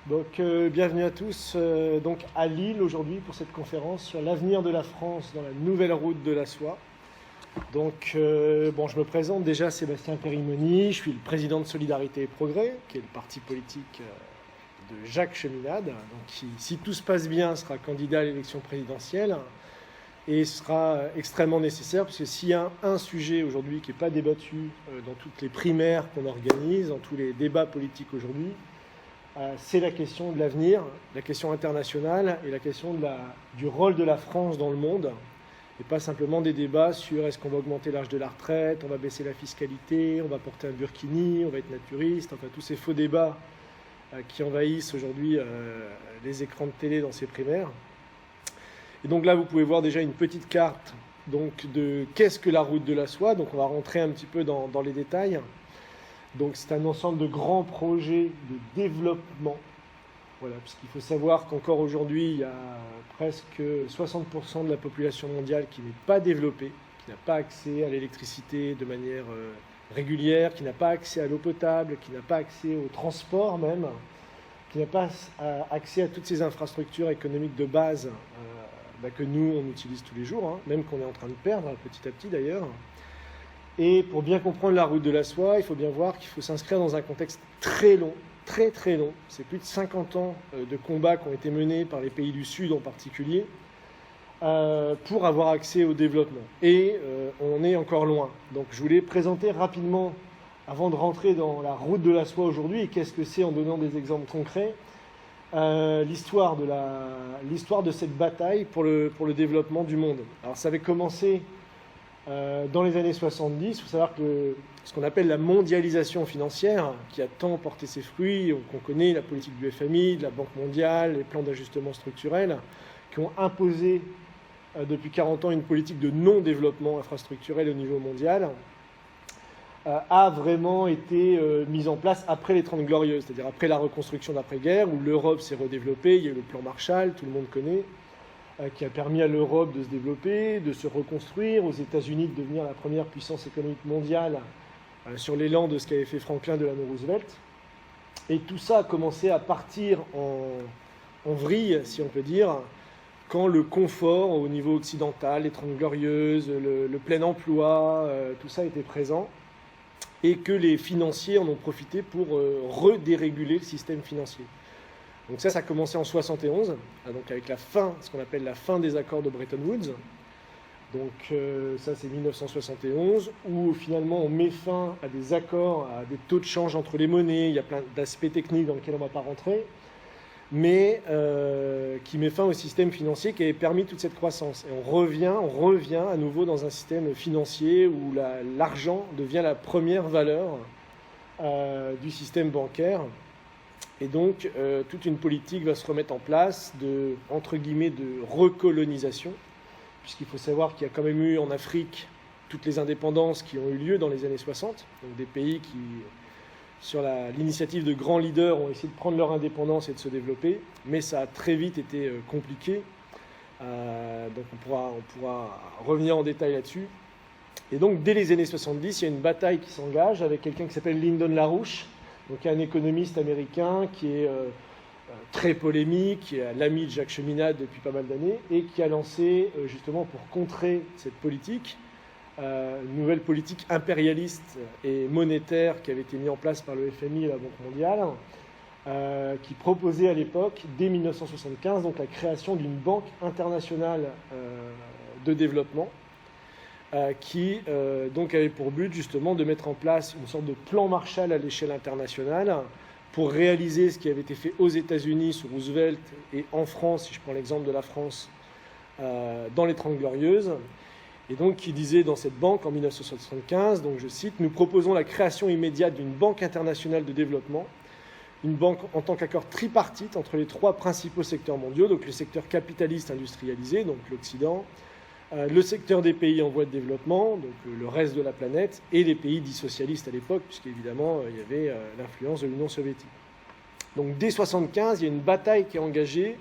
Bienvenue à tous donc à Lille aujourd'hui pour cette conférence sur l'avenir de la France dans la nouvelle route de la soie. Je me présente déjà, Sébastien Périmoni, je suis le président de Solidarité et Progrès, qui est le parti politique de Jacques Cheminade, donc qui, si tout se passe bien, sera candidat à l'élection présidentielle et sera extrêmement nécessaire, parce que s'il y a un sujet aujourd'hui qui n'est pas débattu dans toutes les primaires qu'on organise, dans tous les débats politiques aujourd'hui, c'est la question de l'avenir, la question internationale et la question du rôle de la France dans le monde, et pas simplement des débats sur est-ce qu'on va augmenter l'âge de la retraite, on va baisser la fiscalité, on va porter un burkini, on va être naturiste, enfin tous ces faux débats qui envahissent aujourd'hui les écrans de télé dans ces primaires. Et donc là, vous pouvez voir déjà une petite carte donc, de qu'est-ce que la route de la soie. Donc on va rentrer un petit peu dans les détails. Donc c'est un ensemble de grands projets de développement. Voilà, puisqu'il faut savoir qu'encore aujourd'hui, il y a presque 60% de la population mondiale qui n'est pas développée, qui n'a pas accès à l'électricité de manière régulière, qui n'a pas accès à l'eau potable, qui n'a pas accès au transport même, qui n'a pas accès à toutes ces infrastructures économiques de base que nous, on utilise tous les jours, même qu'on est en train de perdre petit à petit d'ailleurs. Et pour bien comprendre la route de la soie, il faut bien voir qu'il faut s'inscrire dans un contexte très long, très très long. C'est plus de 50 ans de combats qui ont été menés par les pays du Sud en particulier pour avoir accès au développement. Et on est encore loin. Donc je voulais présenter rapidement, avant de rentrer dans la route de la soie aujourd'hui, et qu'est-ce que c'est en donnant des exemples concrets, l'histoire de cette bataille pour le développement du monde. Alors ça avait commencé dans les années 70, il faut savoir que ce qu'on appelle la mondialisation financière, qui a tant porté ses fruits, qu'on connaît la politique du FMI, de la Banque mondiale, les plans d'ajustement structurel, qui ont imposé depuis 40 ans une politique de non-développement infrastructurel au niveau mondial, a vraiment été mise en place après les 30 Glorieuses, c'est-à-dire après la reconstruction d'après-guerre, où l'Europe s'est redéveloppée, il y a eu le plan Marshall, tout le monde connaît, qui a permis à l'Europe de se développer, de se reconstruire, aux États-Unis de devenir la première puissance économique mondiale sur l'élan de ce qu'avait fait Franklin Delano Roosevelt. Et tout ça a commencé à partir en vrille, si on peut dire, quand le confort au niveau occidental, les 30 Glorieuses, le plein emploi, tout ça était présent, et que les financiers en ont profité pour redéréguler le système financier. Donc ça a commencé en 71, donc avec la fin, ce qu'on appelle la fin des accords de Bretton Woods. Donc ça c'est 1971, où finalement on met fin à des accords, à des taux de change entre les monnaies. Il y a plein d'aspects techniques dans lesquels on ne va pas rentrer, mais qui met fin au système financier qui avait permis toute cette croissance. Et on revient à nouveau dans un système financier où l'argent devient la première valeur du système bancaire. Et donc, toute une politique va se remettre en place entre guillemets, de recolonisation, puisqu'il faut savoir qu'il y a quand même eu en Afrique toutes les indépendances qui ont eu lieu dans les années 60, donc des pays qui, sur l'initiative de grands leaders, ont essayé de prendre leur indépendance et de se développer, mais ça a très vite été compliqué. Donc on pourra revenir en détail là-dessus. Et donc, dès les années 70, il y a une bataille qui s'engage avec quelqu'un qui s'appelle Lyndon LaRouche, donc un économiste américain qui est très polémique, qui est l'ami de Jacques Cheminade depuis pas mal d'années, et qui a lancé, justement pour contrer cette politique, une nouvelle politique impérialiste et monétaire qui avait été mise en place par le FMI et la Banque mondiale, qui proposait à l'époque, dès 1975, donc la création d'une banque internationale de développement, qui donc avait pour but justement de mettre en place une sorte de plan Marshall à l'échelle internationale pour réaliser ce qui avait été fait aux États-Unis sous Roosevelt et en France, si je prends l'exemple de la France, dans les 30 Glorieuses. Et donc qui disait dans cette banque en 1975, donc je cite, « Nous proposons la création immédiate d'une banque internationale de développement, une banque en tant qu'accord tripartite entre les trois principaux secteurs mondiaux, donc le secteur capitaliste industrialisé, donc l'Occident, le secteur des pays en voie de développement, donc le reste de la planète, et les pays dits socialistes à l'époque, puisqu'évidemment il y avait l'influence de l'Union soviétique. Donc dès 1975, il y a une bataille qui est engagée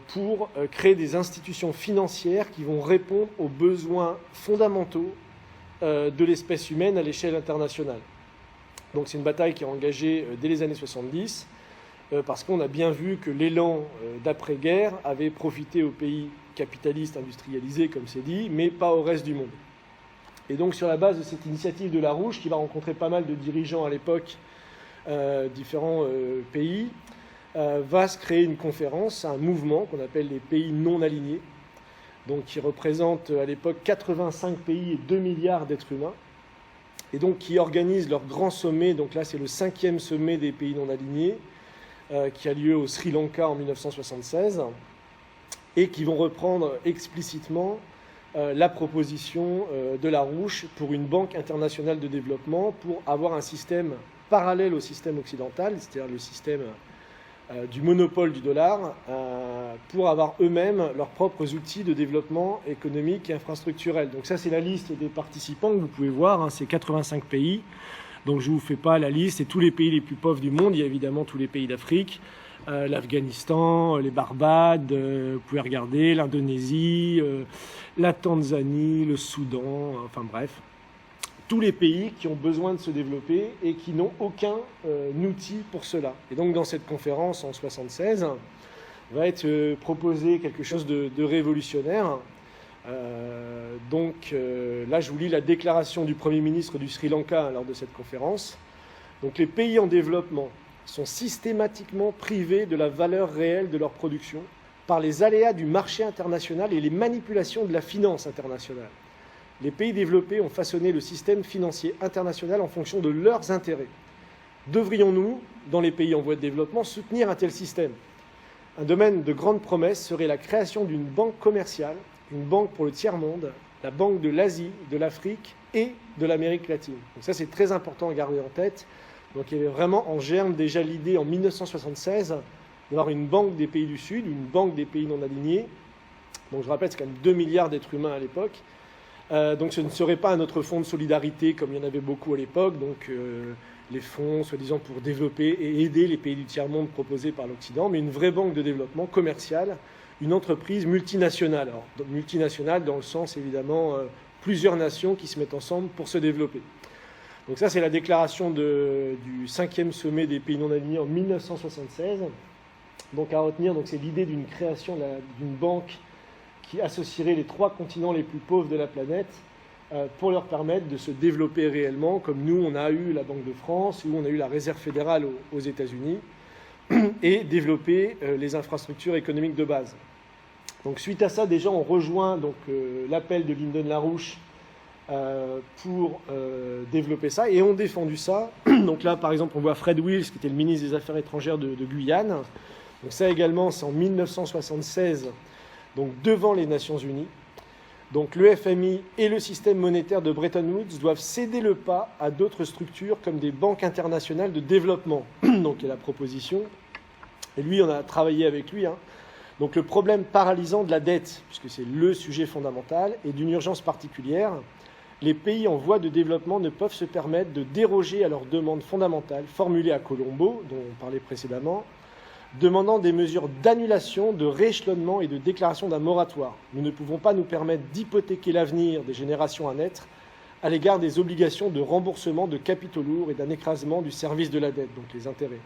pour créer des institutions financières qui vont répondre aux besoins fondamentaux de l'espèce humaine à l'échelle internationale. Donc c'est une bataille qui est engagée dès les années 70 parce qu'on a bien vu que l'élan d'après-guerre avait profité aux pays capitalistes industrialisés, comme c'est dit, mais pas au reste du monde. Et donc sur la base de cette initiative de Larouche, qui va rencontrer pas mal de dirigeants à l'époque, différents pays, va se créer une conférence, un mouvement qu'on appelle les pays non alignés, donc qui représente à l'époque 85 pays et 2 milliards d'êtres humains, et donc qui organisent leur grand sommet, donc là c'est le 5e sommet des pays non alignés, qui a lieu au Sri Lanka en 1976, et qui vont reprendre explicitement la proposition de Larouche pour une banque internationale de développement, pour avoir un système parallèle au système occidental, c'est-à-dire le système du monopole du dollar, pour avoir eux-mêmes leurs propres outils de développement économique et infrastructurel. Donc ça, c'est la liste des participants que vous pouvez voir, hein, c'est 85 pays. Donc je ne vous fais pas la liste, c'est tous les pays les plus pauvres du monde. Il y a évidemment tous les pays d'Afrique, l'Afghanistan, les Barbades, vous pouvez regarder, l'Indonésie, la Tanzanie, le Soudan, enfin bref. Tous les pays qui ont besoin de se développer et qui n'ont aucun outil pour cela. Et donc dans cette conférence en 1976, va être proposé quelque chose de révolutionnaire. Là, je vous lis la déclaration du Premier ministre du Sri Lanka lors de cette conférence. Donc, les pays en développement sont systématiquement privés de la valeur réelle de leur production par les aléas du marché international et les manipulations de la finance internationale. Les pays développés ont façonné le système financier international en fonction de leurs intérêts. Devrions-nous, dans les pays en voie de développement, soutenir un tel système ? Un domaine de grande promesse serait la création d'une banque commerciale, une banque pour le tiers-monde, la banque de l'Asie, de l'Afrique et de l'Amérique latine. Donc ça, c'est très important à garder en tête. Donc il y avait vraiment en germe déjà l'idée en 1976 d'avoir une banque des pays du Sud, une banque des pays non alignés. Donc je rappelle, c'est quand même 2 milliards d'êtres humains à l'époque. Donc ce ne serait pas un autre fonds de solidarité comme il y en avait beaucoup à l'époque, donc les fonds soi-disant pour développer et aider les pays du tiers-monde proposés par l'Occident, mais une vraie banque de développement commercial, une entreprise multinationale. Alors, multinationale dans le sens évidemment plusieurs nations qui se mettent ensemble pour se développer. Donc ça, c'est la déclaration du 5e sommet des pays non alignés en 1976. Donc à retenir, donc, c'est l'idée d'une création d'une banque qui associerait les 3 continents les plus pauvres de la planète pour leur permettre de se développer réellement, comme nous, on a eu la Banque de France, ou on a eu la Réserve fédérale aux États-Unis, et développer les infrastructures économiques de base. Donc suite à ça, déjà, on rejoint l'appel de Lyndon LaRouche pour développer ça, et ont défendu ça. Donc là, par exemple, on voit Fred Wills, qui était le ministre des Affaires étrangères de Guyane. Donc ça également, c'est en 1976, donc devant les Nations Unies. Donc le FMI et le système monétaire de Bretton Woods doivent céder le pas à d'autres structures comme des banques internationales de développement. Donc il y a la proposition, et lui, on a travaillé avec lui. Donc le problème paralysant de la dette, puisque c'est le sujet fondamental, et d'une urgence particulière, les pays en voie de développement ne peuvent se permettre de déroger à leurs demandes fondamentales formulées à Colombo, dont on parlait précédemment, demandant des mesures d'annulation, de rééchelonnement et de déclaration d'un moratoire. Nous ne pouvons pas nous permettre d'hypothéquer l'avenir des générations à naître à l'égard des obligations de remboursement de capitaux lourds et d'un écrasement du service de la dette, donc les intérêts.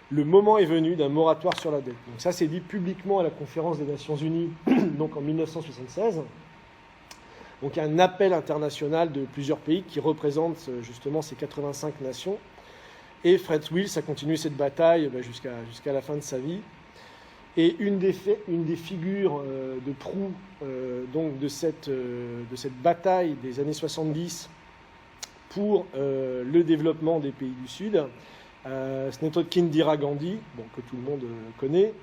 Le moment est venu d'un moratoire sur la dette. Donc ça, c'est dit publiquement à la conférence des Nations Unies donc en 1976. Donc il y a un appel international de plusieurs pays qui représentent justement ces 85 nations. Et Fred Wills a continué cette bataille jusqu'à la fin de sa vie. Et une des figures de proue donc de cette bataille des années 70 pour le développement des pays du Sud, ce n'est autre qu'Indira Gandhi, que tout le monde connaît,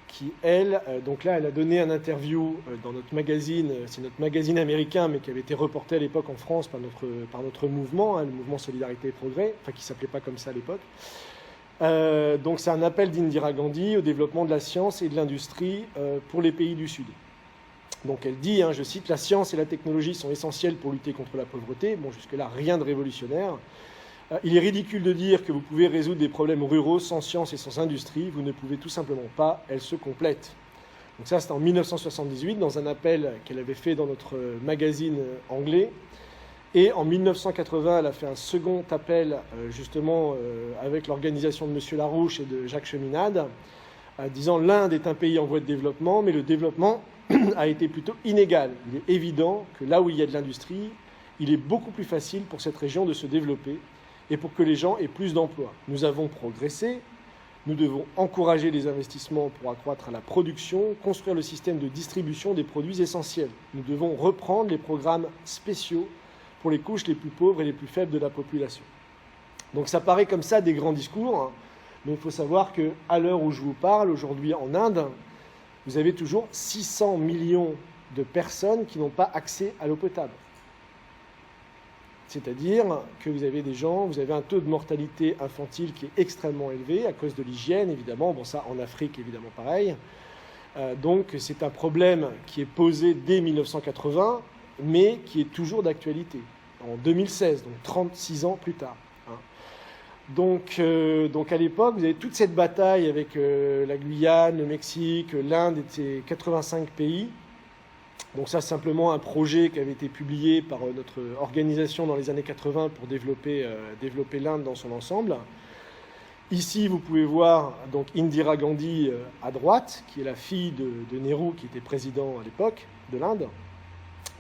qui, elle, donc là, elle a donné un interview dans notre magazine, c'est notre magazine américain, mais qui avait été reporté à l'époque en France par notre mouvement, le mouvement Solidarité et Progrès, qui ne s'appelait pas comme ça à l'époque. Donc c'est un appel d'Indira Gandhi au développement de la science et de l'industrie pour les pays du Sud. Donc elle dit, je cite, « La science et la technologie sont essentielles pour lutter contre la pauvreté. » Bon, jusque-là, rien de révolutionnaire. Il est ridicule de dire que vous pouvez résoudre des problèmes ruraux sans science et sans industrie. Vous ne pouvez tout simplement pas. Elles se complètent. Donc ça, c'était en 1978, dans un appel qu'elle avait fait dans notre magazine anglais. Et en 1980, elle a fait un second appel, justement, avec l'organisation de M. Larouche et de Jacques Cheminade, disant l'Inde est un pays en voie de développement, mais le développement a été plutôt inégal. Il est évident que là où il y a de l'industrie, il est beaucoup plus facile pour cette région de se développer et pour que les gens aient plus d'emplois. Nous avons progressé, nous devons encourager les investissements pour accroître la production, construire le système de distribution des produits essentiels. Nous devons reprendre les programmes spéciaux pour les couches les plus pauvres et les plus faibles de la population. Donc ça paraît comme ça des grands discours, hein, mais il faut savoir qu'à l'heure où je vous parle, aujourd'hui en Inde, vous avez toujours 600 millions de personnes qui n'ont pas accès à l'eau potable. C'est-à-dire que vous avez des gens, vous avez un taux de mortalité infantile qui est extrêmement élevé à cause de l'hygiène, évidemment. Bon, ça, en Afrique, évidemment, pareil. Donc, c'est un problème qui est posé dès 1980, mais qui est toujours d'actualité, en 2016, donc 36 ans plus tard. Donc à l'époque, vous avez toute cette bataille avec la Guyane, le Mexique, l'Inde et ces 85 pays. Donc ça, c'est simplement un projet qui avait été publié par notre organisation dans les années 80 pour développer l'Inde dans son ensemble. Ici, vous pouvez voir donc Indira Gandhi à droite, qui est la fille de Nehru, qui était président à l'époque de l'Inde,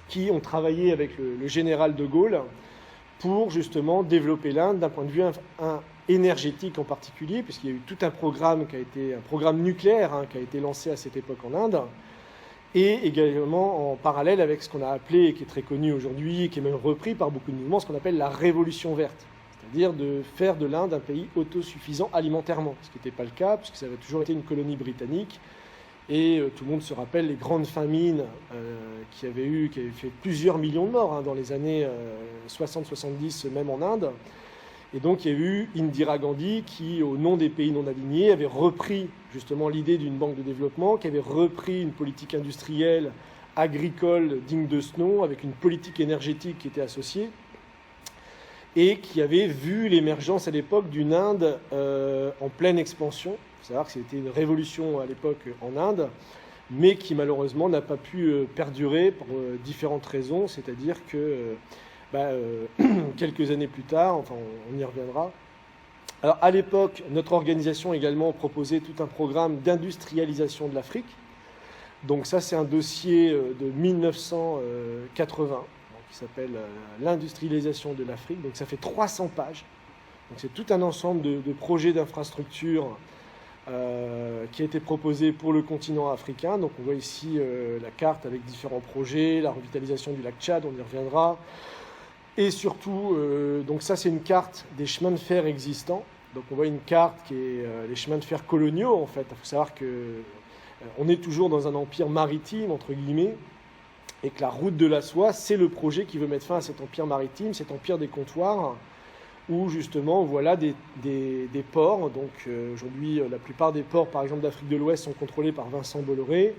qui ont travaillé avec le général de Gaulle pour justement développer l'Inde d'un point de vue énergétique en particulier, puisqu'il y a eu tout un programme qui a été un programme nucléaire qui a été lancé à cette époque en Inde, et également en parallèle avec ce qu'on a appelé, qui est très connu aujourd'hui, et qui est même repris par beaucoup de mouvements, ce qu'on appelle la révolution verte, c'est-à-dire de faire de l'Inde un pays autosuffisant alimentairement, ce qui n'était pas le cas, puisque ça avait toujours été une colonie britannique. Et tout le monde se rappelle les grandes famines qui avaient fait plusieurs millions de morts dans les années 60-70, même en Inde. Et donc il y a eu Indira Gandhi qui, au nom des pays non alignés, avait repris justement l'idée d'une banque de développement, qui avait repris une politique industrielle, agricole, digne de ce nom, avec une politique énergétique qui était associée, et qui avait vu l'émergence à l'époque d'une Inde en pleine expansion. Il faut savoir que c'était une révolution à l'époque en Inde, mais qui malheureusement n'a pas pu perdurer pour différentes raisons, c'est-à-dire que quelques années plus tard, enfin on y reviendra. Alors à l'époque, notre organisation également proposait tout un programme d'industrialisation de l'Afrique. Donc ça, c'est un dossier de 1980 qui s'appelle l'industrialisation de l'Afrique. Donc ça fait 300 pages. Donc c'est tout un ensemble de projets d'infrastructures qui a été proposé pour le continent africain. Donc on voit ici la carte avec différents projets, la revitalisation du lac Tchad, on y reviendra. Et surtout, donc ça c'est une carte des chemins de fer existants. Donc on voit une carte qui est les chemins de fer coloniaux en fait. Il faut savoir qu'on est toujours dans un empire maritime, entre guillemets, et que la route de la soie, c'est le projet qui veut mettre fin à cet empire maritime, cet empire des comptoirs, où justement, voilà des ports. Donc aujourd'hui, la plupart des ports, par exemple d'Afrique de l'Ouest, sont contrôlés par Vincent Bolloré.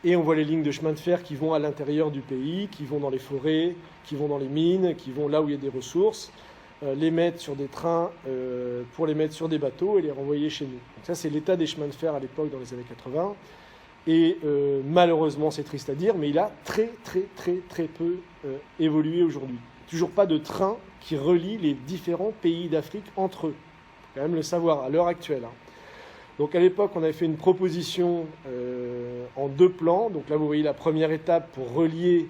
Et on voit les lignes de chemin de fer qui vont à l'intérieur du pays, qui vont dans les forêts, qui vont dans les mines, qui vont là où il y a des ressources, les mettre sur des trains pour les mettre sur des bateaux et les renvoyer chez nous. Donc ça, c'est l'état des chemins de fer à l'époque, dans les années 80. Et malheureusement, c'est triste à dire, mais il a très peu évolué aujourd'hui. Toujours pas de train qui relie les différents pays d'Afrique entre eux. Il faut quand même le savoir à l'heure actuelle. Donc à l'époque, on avait fait une proposition en 2 plans. Donc là, vous voyez la première étape pour relier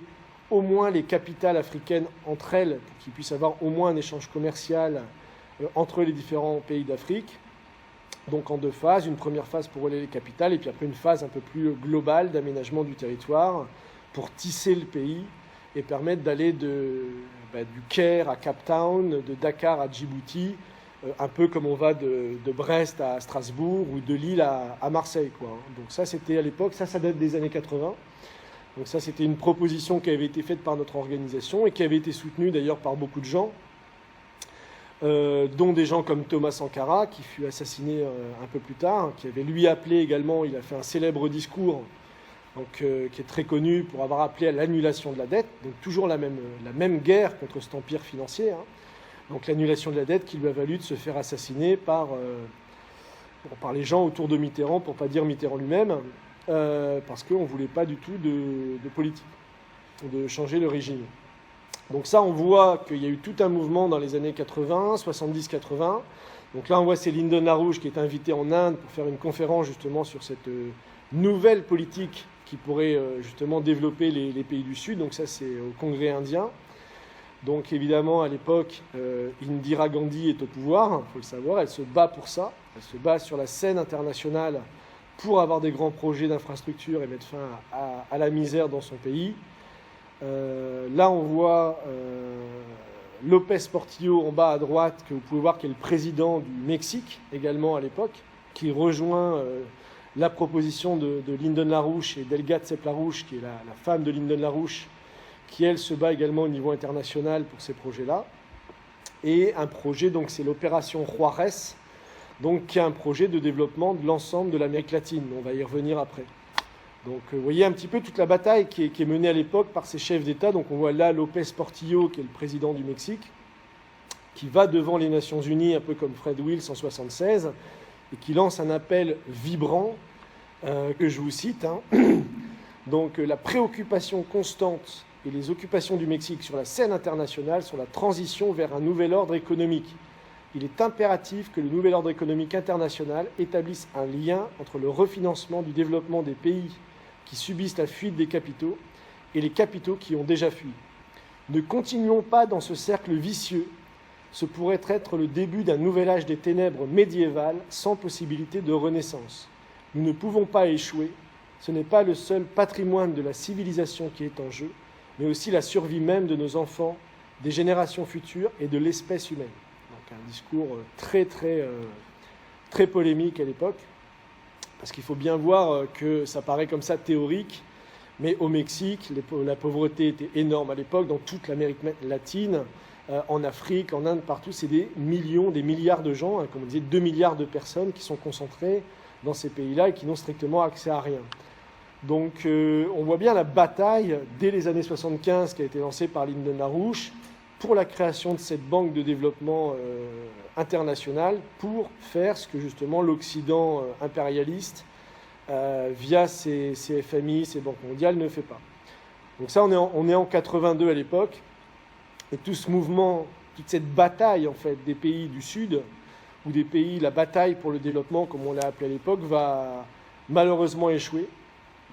au moins les capitales africaines entre elles, pour qu'ils puissent avoir au moins un échange commercial entre les différents pays d'Afrique. Donc en 2 phases, une première phase pour relier les capitales, et puis après une phase un peu plus globale d'aménagement du territoire pour tisser le pays et permettre d'aller du Caire à Cape Town, de Dakar à Djibouti, un peu comme on va de Brest à Strasbourg ou de Lille à Marseille, quoi. Donc ça, c'était à l'époque, ça date des années 80. Donc ça, c'était une proposition qui avait été faite par notre organisation et qui avait été soutenue d'ailleurs par beaucoup de gens, dont des gens comme Thomas Sankara, qui fut assassiné un peu plus tard, qui avait lui appelé également, il a fait un célèbre discours, donc, qui est très connu pour avoir appelé à l'annulation de la dette, donc toujours la même guerre contre cet empire financier, donc l'annulation de la dette qui lui a valu de se faire assassiner par les gens autour de Mitterrand, pour ne pas dire Mitterrand lui-même, parce qu'on ne voulait pas du tout de politique, de changer le régime. Donc ça, on voit qu'il y a eu tout un mouvement dans les années 80, 70-80. Donc là, on voit c'est Lyndon LaRouche qui est invité en Inde pour faire une conférence justement sur cette nouvelle politique qui pourrait justement développer les pays du Sud. Donc ça, c'est au Congrès indien. Donc évidemment, à l'époque, Indira Gandhi est au pouvoir, il faut le savoir. Elle se bat pour ça. Elle se bat sur la scène internationale pour avoir des grands projets d'infrastructure et mettre fin à la misère dans son pays. Là, on voit Lopez Portillo en bas à droite, que vous pouvez voir qui est le président du Mexique, également à l'époque, qui rejoint la proposition de Lyndon LaRouche et Delgado Cep LaRouche, qui est la femme de Lyndon LaRouche, qui, elle, se bat également au niveau international pour ces projets-là. Et un projet, donc c'est l'opération Juárez, donc qui est un projet de développement de l'ensemble de l'Amérique latine. On va y revenir après. Donc vous voyez un petit peu toute la bataille qui est menée à l'époque par ces chefs d'État. Donc on voit là Lopez Portillo, qui est le président du Mexique, qui va devant les Nations Unies, un peu comme Fred Wills en 1976, et qui lance un appel vibrant, que je vous cite. Donc la préoccupation constante et les occupations du Mexique sur la scène internationale sont la transition vers un nouvel ordre économique. Il est impératif que le nouvel ordre économique international établisse un lien entre le refinancement du développement des pays qui subissent la fuite des capitaux et les capitaux qui ont déjà fui. Ne continuons pas dans ce cercle vicieux. Ce pourrait être le début d'un nouvel âge des ténèbres médiévales sans possibilité de renaissance. Nous ne pouvons pas échouer. Ce n'est pas le seul patrimoine de la civilisation qui est en jeu, mais aussi la survie même de nos enfants, des générations futures et de l'espèce humaine. Donc un discours très polémique à l'époque, parce qu'il faut bien voir que ça paraît comme ça théorique, mais au Mexique, la pauvreté était énorme à l'époque, dans toute l'Amérique latine, en Afrique, en Inde, partout, c'est des millions, des milliards de gens, comme on disait, 2 milliards de personnes qui sont concentrées dans ces pays-là et qui n'ont strictement accès à rien. Donc on voit bien la bataille dès les années 75 qui a été lancée par Lyndon LaRouche pour la création de cette banque de développement internationale pour faire ce que justement l'Occident impérialiste via ses FMI, ses banques mondiales ne fait pas. Donc ça, on est en 82 à l'époque, et tout ce mouvement, toute cette bataille en fait des pays du Sud, ou des pays, la bataille pour le développement, comme on l'a appelé à l'époque, va malheureusement échouer.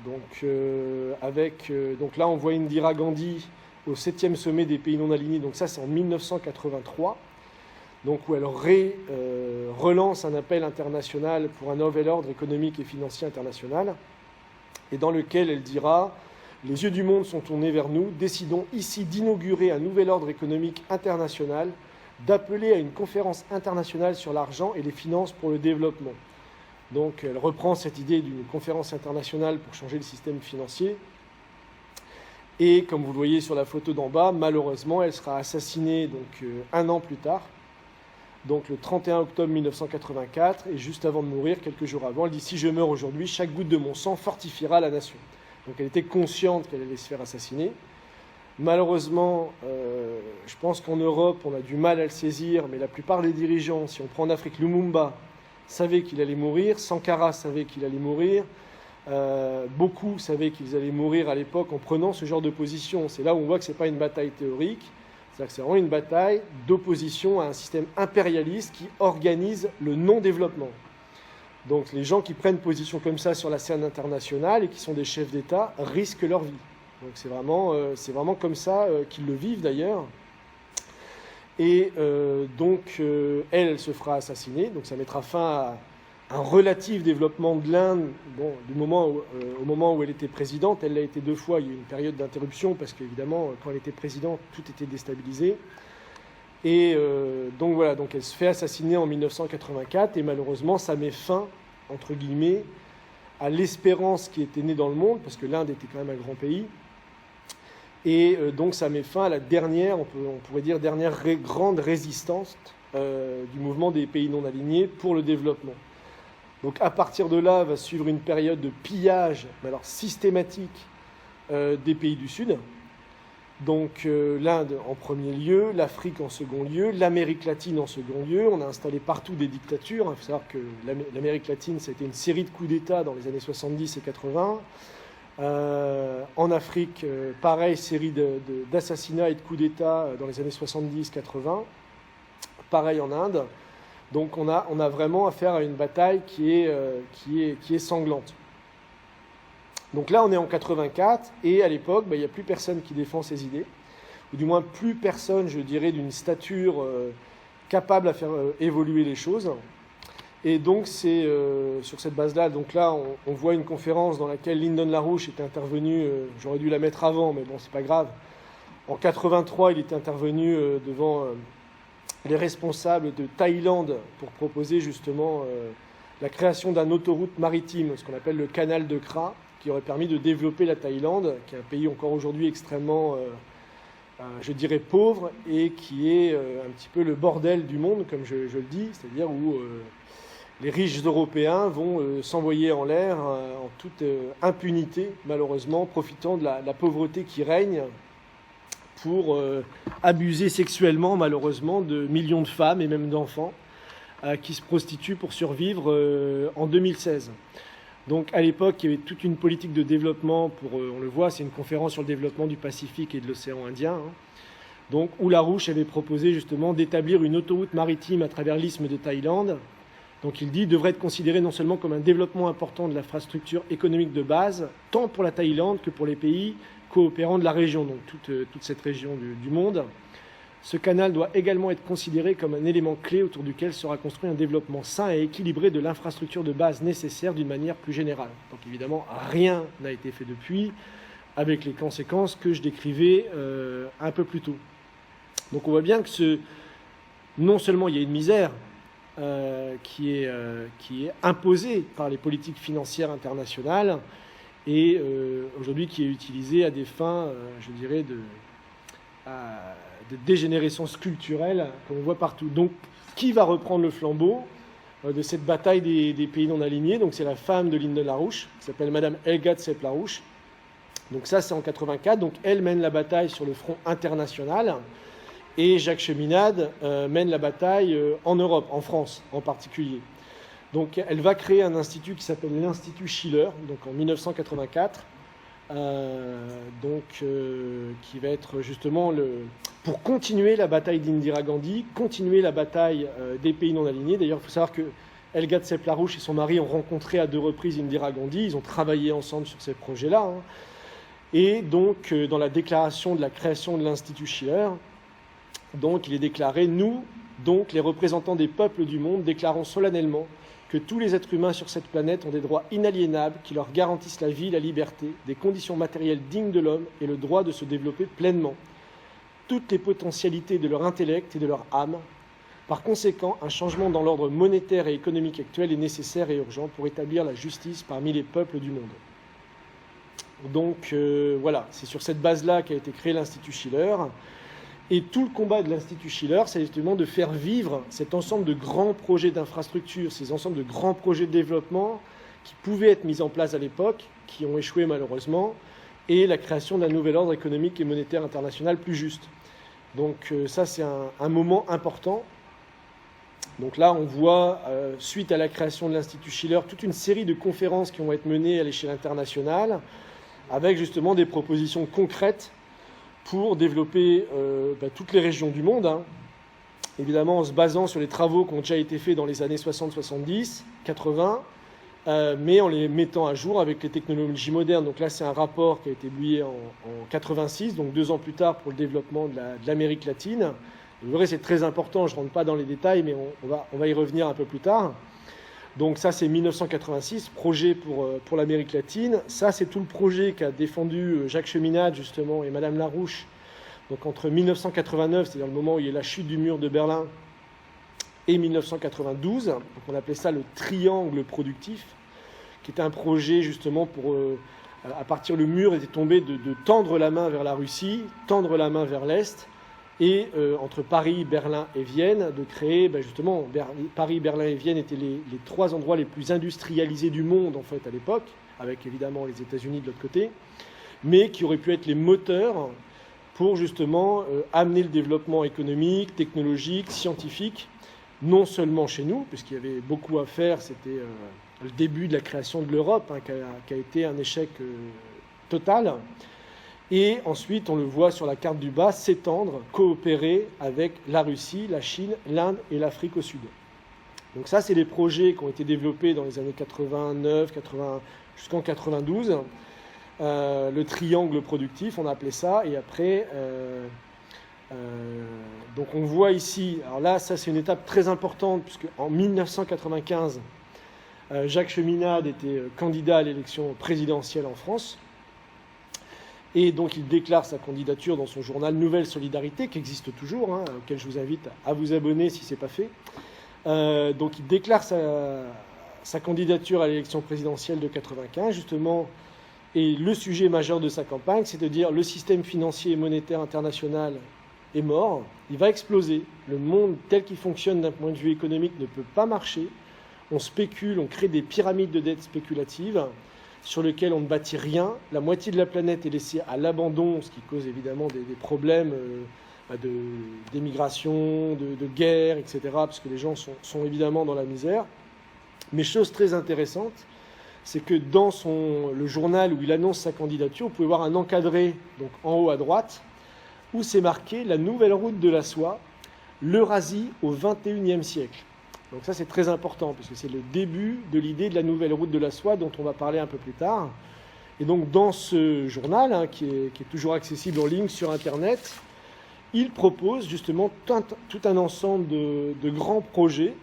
Donc, donc là, on voit Indira Gandhi au 7e sommet des pays non alignés. Donc ça, c'est en 1983. Donc où elle relance un appel international pour un nouvel ordre économique et financier international, et dans lequel elle dira « Les yeux du monde sont tournés vers nous. Décidons ici d'inaugurer un nouvel ordre économique international, d'appeler à une conférence internationale sur l'argent et les finances pour le développement. » Donc elle reprend cette idée d'une conférence internationale pour changer le système financier. Et comme vous le voyez sur la photo d'en bas, malheureusement, elle sera assassinée donc, un an plus tard, donc le 31 octobre 1984, et juste avant de mourir, quelques jours avant, elle dit « Si je meurs aujourd'hui, chaque goutte de mon sang fortifiera la nation ». Donc elle était consciente qu'elle allait se faire assassiner. Malheureusement, je pense qu'en Europe, on a du mal à le saisir, mais la plupart des dirigeants, si on prend en Afrique Lumumba, savaient qu'il allait mourir, Sankara savait qu'il allait mourir, beaucoup savaient qu'ils allaient mourir à l'époque en prenant ce genre de position. C'est là où on voit que ce n'est pas une bataille théorique, c'est-à-dire que c'est vraiment une bataille d'opposition à un système impérialiste qui organise le non-développement. Donc les gens qui prennent position comme ça sur la scène internationale et qui sont des chefs d'État risquent leur vie. Donc c'est vraiment comme ça qu'ils le vivent d'ailleurs. Et elle se fera assassiner, donc ça mettra fin à un relatif développement de l'Inde. Bon, au moment où elle était présidente, elle l'a été 2 fois, il y a eu une période d'interruption, parce qu'évidemment, quand elle était présidente, tout était déstabilisé. Et donc voilà, donc elle se fait assassiner en 1984, et malheureusement, ça met fin, entre guillemets, à l'espérance qui était née dans le monde, parce que l'Inde était quand même un grand pays. Et donc ça met fin à la dernière, on pourrait dire, dernière grande résistance du mouvement des pays non alignés pour le développement. Donc à partir de là, va suivre une période de pillage, mais alors systématique, des pays du Sud. Donc l'Inde en premier lieu, l'Afrique en second lieu, l'Amérique latine en second lieu. On a installé partout des dictatures. Il faut savoir que l'Amérique latine, ça a été une série de coups d'État dans les années 70 et 80. En Afrique, pareil, série d'assassinats et de coups d'État dans les années 70-80. Pareil en Inde. Donc on a vraiment affaire à une bataille qui est sanglante. Donc là, on est en 84, et à l'époque, il n'y a plus personne qui défend ses idées, ou du moins plus personne, je dirais, d'une stature capable à faire évoluer les choses. Et donc c'est sur cette base-là, donc là, on voit une conférence dans laquelle Lyndon LaRouche était intervenu, j'aurais dû la mettre avant, mais bon, c'est pas grave. En 83, il était intervenu devant les responsables de Thaïlande pour proposer justement la création d'un autoroute maritime, ce qu'on appelle le canal de Kra, qui aurait permis de développer la Thaïlande, qui est un pays encore aujourd'hui extrêmement, je dirais, pauvre, et qui est un petit peu le bordel du monde, comme je le dis, c'est-à-dire où les riches Européens vont s'envoyer en l'air en toute impunité, malheureusement, profitant de la pauvreté qui règne pour abuser sexuellement, malheureusement, de millions de femmes et même d'enfants qui se prostituent pour survivre en 2016. Donc à l'époque, il y avait toute une politique de développement on le voit, c'est une conférence sur le développement du Pacifique et de l'océan Indien, donc où LaRouche avait proposé justement d'établir une autoroute maritime à travers l'isthme de Thaïlande. Donc il dit devrait être considéré non seulement comme un développement important de l'infrastructure économique de base, tant pour la Thaïlande que pour les pays coopérants de la région, donc toute cette région du monde. Ce canal doit également être considéré comme un élément clé autour duquel sera construit un développement sain et équilibré de l'infrastructure de base nécessaire d'une manière plus générale. Donc évidemment, rien n'a été fait depuis, avec les conséquences que je décrivais un peu plus tôt. Donc on voit bien que non seulement il y a une misère qui est imposée par les politiques financières internationales et aujourd'hui qui est utilisée à des fins, je dirais, de dégénérescence culturelle qu'on voit partout. Donc, qui va reprendre le flambeau de cette bataille des pays non alignés? Donc, c'est la femme de Lyndon LaRouche, qui s'appelle Madame Helga Tsep-LaRouche. Donc, ça, c'est en 84. Donc, elle mène la bataille sur le front international. Et Jacques Cheminade mène la bataille en Europe, en France en particulier. Donc, elle va créer un institut qui s'appelle l'Institut Schiller, donc en 1984. Qui va être justement pour continuer la bataille d'Indira Gandhi, continuer la bataille des pays non alignés. D'ailleurs, il faut savoir que Helga Tsep-LaRouche et son mari ont rencontré à 2 reprises Indira Gandhi. Ils ont travaillé ensemble sur ces projets-là. Et donc, dans la déclaration de la création de l'Institut Schiller, donc, il est déclaré « Nous, donc les représentants des peuples du monde, déclarons solennellement que tous les êtres humains sur cette planète ont des droits inaliénables qui leur garantissent la vie, la liberté, des conditions matérielles dignes de l'homme et le droit de se développer pleinement, toutes les potentialités de leur intellect et de leur âme. Par conséquent, un changement dans l'ordre monétaire et économique actuel est nécessaire et urgent pour établir la justice parmi les peuples du monde. » Donc voilà, c'est sur cette base-là qu'a été créé l'Institut Schiller. Et tout le combat de l'Institut Schiller, c'est justement de faire vivre cet ensemble de grands projets d'infrastructure, ces ensembles de grands projets de développement qui pouvaient être mis en place à l'époque, qui ont échoué malheureusement, et la création d'un nouvel ordre économique et monétaire international plus juste. Donc ça, c'est un moment important. Donc là, on voit, suite à la création de l'Institut Schiller, toute une série de conférences qui vont être menées à l'échelle internationale, avec justement des propositions concrètes pour développer toutes les régions du monde, évidemment en se basant sur les travaux qui ont déjà été faits dans les années 60, 70, 80, mais en les mettant à jour avec les technologies modernes. Donc là, c'est un rapport qui a été publié en 86, donc 2 ans plus tard pour le développement de l'Amérique latine. Vous verrez, c'est très important, je ne rentre pas dans les détails, mais on va y revenir un peu plus tard. Donc ça, c'est 1986, projet pour l'Amérique latine. Ça, c'est tout le projet qu'a défendu Jacques Cheminade, justement, et Madame LaRouche. Donc entre 1989, c'est-à-dire le moment où il y a la chute du mur de Berlin, et 1992, donc on appelait ça le triangle productif, qui était un projet justement pour, à partir le mur était tombé, de tendre la main vers la Russie, tendre la main vers l'Est, et entre Paris, Berlin et Vienne, de créer, justement, Paris, Berlin et Vienne étaient les 3 endroits les plus industrialisés du monde, en fait, à l'époque, avec évidemment les États-Unis de l'autre côté, mais qui auraient pu être les moteurs pour justement amener le développement économique, technologique, scientifique, non seulement chez nous, puisqu'il y avait beaucoup à faire, c'était le début de la création de l'Europe, qui a été un échec totale. Et ensuite, on le voit sur la carte du bas, s'étendre, coopérer avec la Russie, la Chine, l'Inde et l'Afrique au sud. Donc ça, c'est les projets qui ont été développés dans les années 89, 80, jusqu'en 92. Le triangle productif, on a appelé ça. Et après, donc on voit ici, alors là, ça c'est une étape très importante, puisque en 1995, Jacques Cheminade était candidat à l'élection présidentielle en France. Et donc il déclare sa candidature dans son journal Nouvelle Solidarité, qui existe toujours, auquel je vous invite à vous abonner si ce n'est pas fait. Donc il déclare sa candidature à l'élection présidentielle de 1995, justement, et le sujet majeur de sa campagne, c'est de dire le système financier et monétaire international est mort, il va exploser. Le monde tel qu'il fonctionne d'un point de vue économique ne peut pas marcher. On spécule, on crée des pyramides de dettes spéculatives sur lesquelles on ne bâtit rien. La moitié de la planète est laissée à l'abandon, ce qui cause évidemment des problèmes d'émigration, de guerre, etc., parce que les gens sont évidemment dans la misère. Mais chose très intéressante, c'est que dans le journal où il annonce sa candidature, vous pouvez voir un encadré, donc en haut à droite, où c'est marqué « La nouvelle route de la soie, l'Eurasie au XXIe siècle ». Donc ça, c'est très important, parce que c'est le début de l'idée de la nouvelle route de la soie, dont on va parler un peu plus tard. Et donc dans ce journal, qui est toujours accessible en ligne sur Internet, il propose justement tout un ensemble de grands projets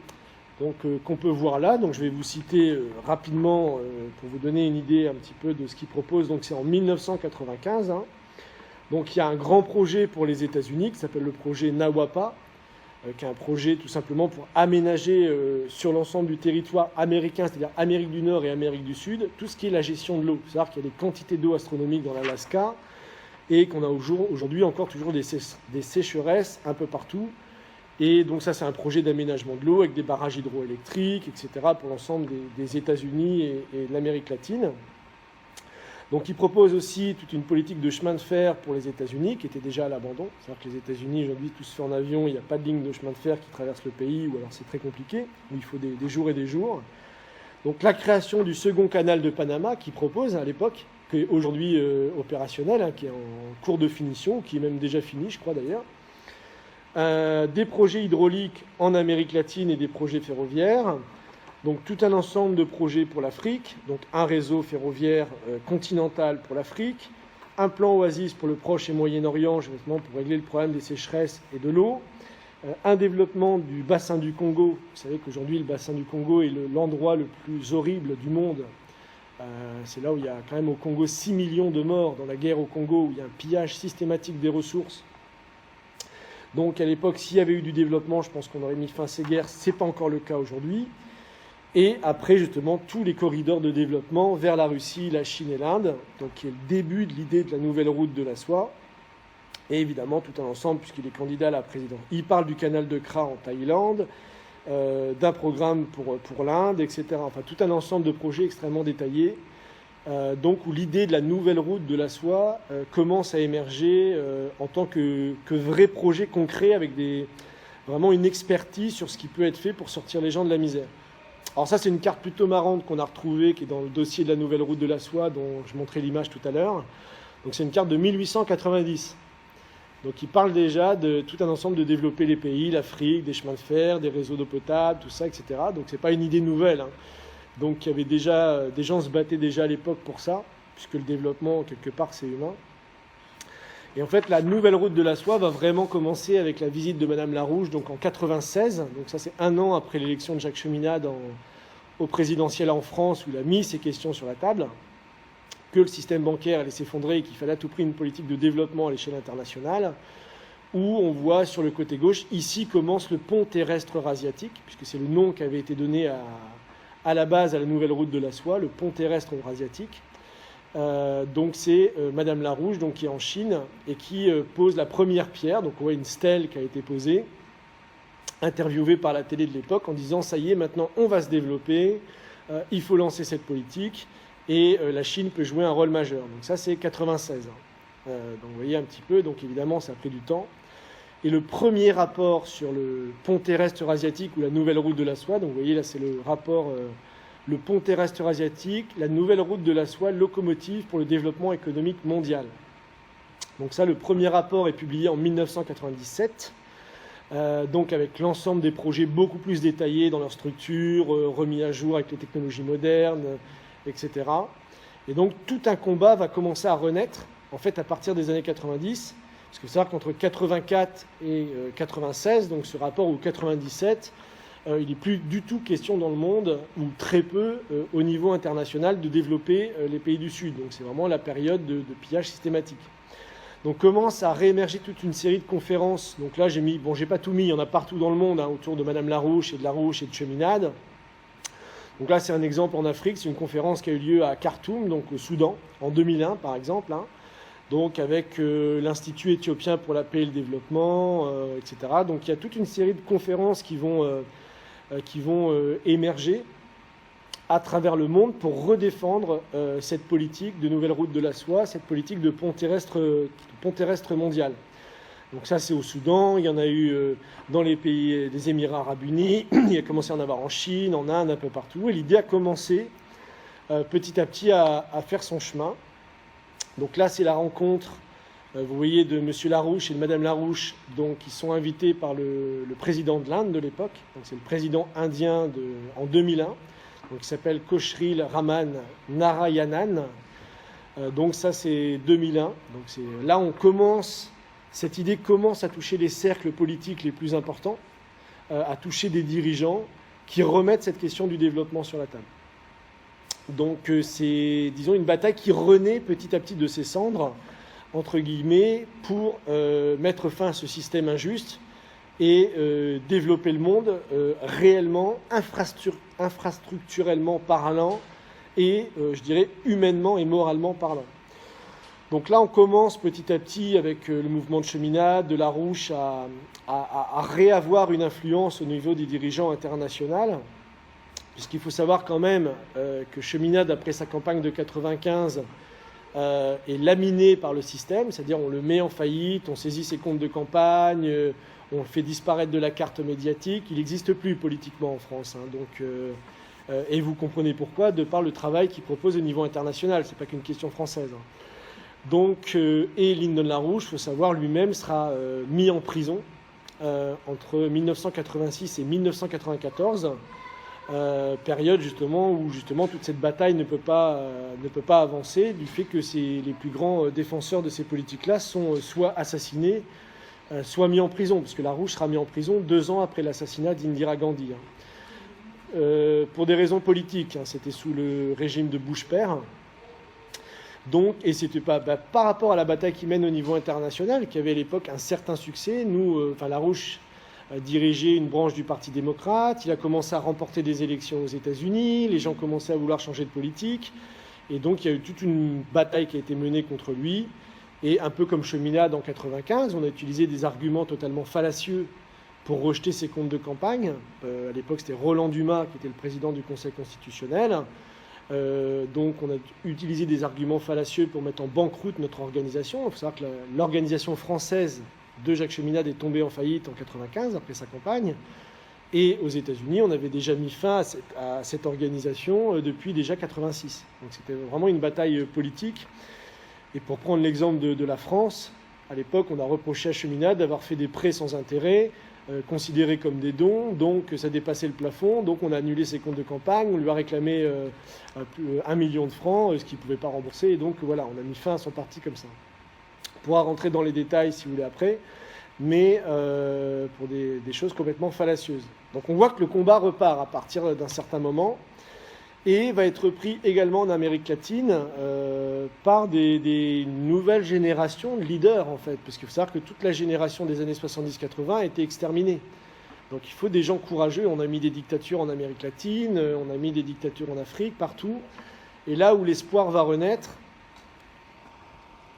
qu'on peut voir là. Donc je vais vous citer rapidement pour vous donner une idée un petit peu de ce qu'il propose. Donc c'est en 1995. Donc il y a un grand projet pour les États-Unis qui s'appelle le projet NAWAPA, qui est un projet tout simplement pour aménager sur l'ensemble du territoire américain, c'est-à-dire Amérique du Nord et Amérique du Sud, tout ce qui est la gestion de l'eau. C'est-à-dire qu'il y a des quantités d'eau astronomiques dans l'Alaska et qu'on a aujourd'hui encore toujours des sécheresses un peu partout. Et donc ça, c'est un projet d'aménagement de l'eau avec des barrages hydroélectriques, etc. pour l'ensemble des États-Unis et de l'Amérique latine. Donc il propose aussi toute une politique de chemin de fer pour les États-Unis qui était déjà à l'abandon. C'est-à-dire que les États-Unis, aujourd'hui, tout se fait en avion, il n'y a pas de ligne de chemin de fer qui traverse le pays, ou alors c'est très compliqué, où il faut des jours et des jours. Donc la création du second canal de Panama qu'il propose à l'époque, qui est aujourd'hui opérationnel, qui est en cours de finition, qui est même déjà fini, je crois d'ailleurs. Des projets hydrauliques en Amérique latine et des projets ferroviaires. Donc tout un ensemble de projets pour l'Afrique, donc un réseau ferroviaire continental pour l'Afrique, un plan Oasis pour le Proche et Moyen-Orient, justement pour régler le problème des sécheresses et de l'eau, un développement du bassin du Congo. Vous savez qu'aujourd'hui le bassin du Congo est l'endroit le plus horrible du monde. C'est là où il y a quand même au Congo 6 millions de morts dans la guerre au Congo, où il y a un pillage systématique des ressources. Donc à l'époque, s'il y avait eu du développement, je pense qu'on aurait mis fin à ces guerres. Ce n'est pas encore le cas aujourd'hui. Et après, justement, tous les corridors de développement vers la Russie, la Chine et l'Inde, donc qui est le début de l'idée de la nouvelle route de la soie. Et évidemment, tout un ensemble, puisqu'il est candidat à la présidence. Il parle du canal de Kra en Thaïlande, d'un programme pour l'Inde, etc. Enfin, tout un ensemble de projets extrêmement détaillés, donc où l'idée de la nouvelle route de la soie commence à émerger en tant que vrai projet concret, avec vraiment une expertise sur ce qui peut être fait pour sortir les gens de la misère. Alors ça, c'est une carte plutôt marrante qu'on a retrouvée, qui est dans le dossier de la nouvelle route de la soie, dont je montrais l'image tout à l'heure. Donc c'est une carte de 1890. Donc il parle déjà de tout un ensemble de développer les pays, l'Afrique, des chemins de fer, des réseaux d'eau potable, tout ça, etc. Donc c'est pas une idée nouvelle. Donc il y avait déjà, des gens se battaient déjà à l'époque pour ça, puisque le développement, quelque part, c'est humain. Et en fait, la nouvelle route de la soie va vraiment commencer avec la visite de Madame Larouche, donc en 1996. Donc ça, c'est un an après l'élection de Jacques Cheminade au présidentiel en France, où il a mis ces questions sur la table, que le système bancaire allait s'effondrer et qu'il fallait à tout prix une politique de développement à l'échelle internationale, où on voit sur le côté gauche, ici commence le pont terrestre eurasiatique, puisque c'est le nom qui avait été donné à la base à la nouvelle route de la soie, le pont terrestre eurasiatique. Donc c'est Madame Larouche, donc, qui est en Chine et qui pose la première pierre. Donc on voit une stèle qui a été posée, interviewée par la télé de l'époque en disant « ça y est, maintenant on va se développer, il faut lancer cette politique et la Chine peut jouer un rôle majeur ». Donc ça c'est 96. Donc vous voyez un petit peu, donc évidemment ça a pris du temps. Et le premier rapport sur le pont terrestre eurasiatique ou la nouvelle route de la soie, donc vous voyez là c'est le rapport le pont terrestre eurasiatique, la nouvelle route de la soie, locomotive pour le développement économique mondial. Donc ça, le premier rapport est publié en 1997, donc avec l'ensemble des projets beaucoup plus détaillés dans leur structure, remis à jour avec les technologies modernes, etc. Et donc tout un combat va commencer à renaître, en fait à partir des années 90, parce qu'il faut savoir qu'entre 84 et 96, donc ce rapport, ou 97, il n'est plus du tout question dans le monde, ou très peu au niveau international, de développer les pays du Sud. Donc c'est vraiment la période de pillage systématique. Donc commence à réémerger toute une série de conférences. Donc là j'ai mis, bon j'ai pas tout mis, il y en a partout dans le monde, hein, autour de Madame Larouche et de Cheminade. Donc là c'est un exemple en Afrique, c'est une conférence qui a eu lieu à Khartoum, donc au Soudan, en 2001 par exemple, hein. Donc avec l'Institut éthiopien pour la paix et le développement, etc. Donc il y a toute une série de conférences qui vont émerger à travers le monde pour redéfendre cette politique de nouvelle route de la soie, cette politique de pont terrestre mondial. Donc ça c'est au Soudan, il y en a eu dans les pays des Émirats arabes unis, il a commencé à en avoir en Chine, en Inde, un peu partout, et l'idée a commencé petit à petit à faire son chemin. Donc là c'est la rencontre, vous voyez, de M. Larouche et de Mme Larouche, donc qui sont invités par le président de l'Inde de l'époque, donc c'est le président indien en 2001, donc qui s'appelle Koshril Raman Narayanan. Donc ça c'est 2001. Donc là on commence, cette idée commence à toucher les cercles politiques les plus importants, à toucher des dirigeants qui remettent cette question du développement sur la table. Donc c'est, disons, une bataille qui renaît petit à petit de ses cendres, entre guillemets, pour mettre fin à ce système injuste et développer le monde réellement, infrastructurellement parlant et, je dirais, humainement et moralement parlant. Donc là, on commence petit à petit avec le mouvement de Cheminade, de Larouche, à réavoir une influence au niveau des dirigeants internationaux, puisqu'il faut savoir quand même que Cheminade, après sa campagne de 95, est laminé par le système, c'est-à-dire on le met en faillite, on saisit ses comptes de campagne, on le fait disparaître de la carte médiatique. Il n'existe plus politiquement en France, hein, donc, et vous comprenez pourquoi, de par le travail qu'il propose au niveau international. Ce n'est pas qu'une question française, hein. Donc, et Lyndon Larouche, il faut savoir, lui-même sera mis en prison entre 1986 et 1994, période justement où toute cette bataille ne peut pas avancer, du fait que les plus grands défenseurs de ces politiques-là sont soit assassinés, soit mis en prison, parce que Larouche sera mis en prison 2 ans après l'assassinat d'Indira Gandhi, hein. Pour des raisons politiques, hein, c'était sous le régime de Bush père. Donc, et c'était pas par rapport à la bataille qu'il mène au niveau international, qui avait à l'époque un certain succès. Larouche dirigeait une branche du Parti démocrate, il a commencé à remporter des élections aux États-Unis, les gens commençaient à vouloir changer de politique, et donc il y a eu toute une bataille qui a été menée contre lui. Et un peu comme Cheminade en 95, on a utilisé des arguments totalement fallacieux pour rejeter ses comptes de campagne. À l'époque, c'était Roland Dumas qui était le président du Conseil constitutionnel. Donc on a utilisé des arguments fallacieux pour mettre en banqueroute notre organisation. Il faut savoir que l'organisation française de Jacques Cheminade est tombée en faillite en 95 après sa campagne. Et aux États-Unis, on avait déjà mis fin à cette organisation depuis déjà 86. Donc c'était vraiment une bataille politique. Et pour prendre l'exemple de la France, à l'époque, on a reproché à Cheminade d'avoir fait des prêts sans intérêt, considérés comme des dons, donc ça dépassait le plafond, donc on a annulé ses comptes de campagne, on lui a réclamé 1 million de francs, ce qu'il ne pouvait pas rembourser, et donc voilà, on a mis fin à son parti comme ça. On pourra rentrer dans les détails si vous voulez après, mais pour des choses complètement fallacieuses. Donc on voit que le combat repart à partir d'un certain moment, et va être pris également en Amérique latine par des nouvelles générations de leaders, en fait, parce qu'il faut savoir que toute la génération des années 70-80 a été exterminée. Donc il faut des gens courageux. On a mis des dictatures en Amérique latine, on a mis des dictatures en Afrique, partout. Et là où l'espoir va renaître...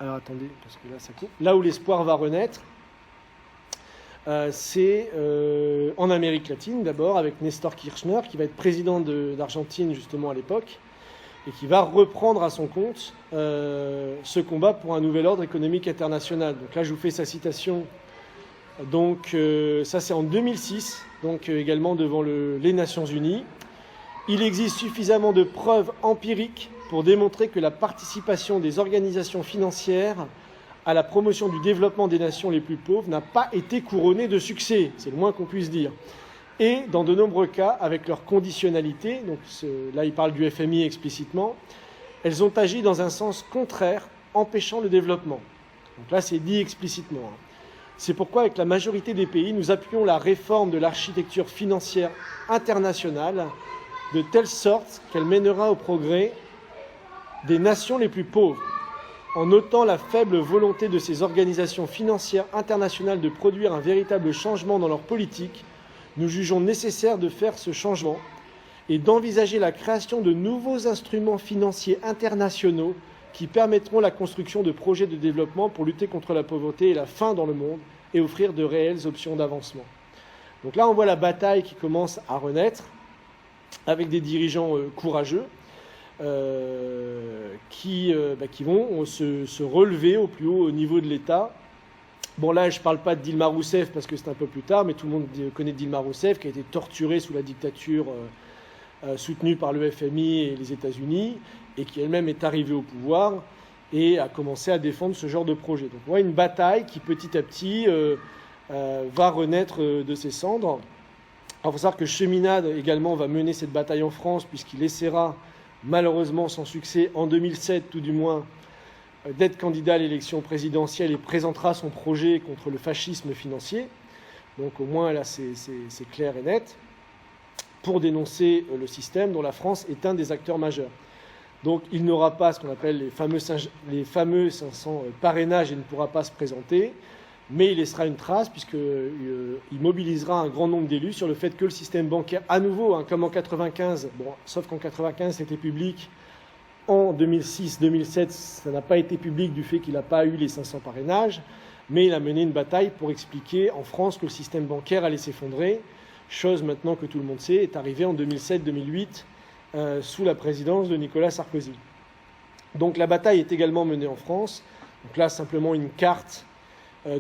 Alors attendez, parce que là ça coupe. Là où l'espoir va renaître, c'est en Amérique latine d'abord, avec Néstor Kirchner, qui va être président d'Argentine justement à l'époque, et qui va reprendre à son compte ce combat pour un nouvel ordre économique international. Donc là, je vous fais sa citation. Donc ça, c'est en 2006, donc également devant les Nations Unies. Il existe suffisamment de preuves empiriques pour démontrer que la participation des organisations financières à la promotion du développement des nations les plus pauvres n'a pas été couronnée de succès, c'est le moins qu'on puisse dire. Et dans de nombreux cas, avec leur conditionnalité, donc là il parle du FMI explicitement, elles ont agi dans un sens contraire, empêchant le développement. Donc là c'est dit explicitement. C'est pourquoi avec la majorité des pays, nous appuyons la réforme de l'architecture financière internationale de telle sorte qu'elle mènera au progrès des nations les plus pauvres. En notant la faible volonté de ces organisations financières internationales de produire un véritable changement dans leur politique, nous jugeons nécessaire de faire ce changement et d'envisager la création de nouveaux instruments financiers internationaux qui permettront la construction de projets de développement pour lutter contre la pauvreté et la faim dans le monde et offrir de réelles options d'avancement. Donc là, on voit la bataille qui commence à renaître avec des dirigeants courageux qui vont se relever au plus haut niveau de l'État. Bon, là, je ne parle pas de Dilma Rousseff parce que c'est un peu plus tard, mais tout le monde connaît Dilma Rousseff qui a été torturée sous la dictature soutenue par le FMI et les États-Unis et qui elle-même est arrivée au pouvoir et a commencé à défendre ce genre de projet. Donc on voit une bataille qui petit à petit va renaître de ses cendres. Alors, il faut savoir que Cheminade également va mener cette bataille en France puisqu'il essaiera, malheureusement sans succès, en 2007 tout du moins, d'être candidat à l'élection présidentielle et présentera son projet contre le fascisme financier. Donc au moins là c'est clair et net, pour dénoncer le système dont la France est un des acteurs majeurs. Donc il n'aura pas ce qu'on appelle les fameux 500 parrainages et ne pourra pas se présenter, mais il laissera une trace puisqu'il mobilisera un grand nombre d'élus sur le fait que le système bancaire, à nouveau, comme en 1995, sauf qu'en 1995 c'était public, en 2006-2007 ça n'a pas été public du fait qu'il n'a pas eu les 500 parrainages, mais il a mené une bataille pour expliquer en France que le système bancaire allait s'effondrer, chose maintenant que tout le monde sait est arrivée en 2007-2008 sous la présidence de Nicolas Sarkozy. Donc la bataille est également menée en France. Donc là simplement une carte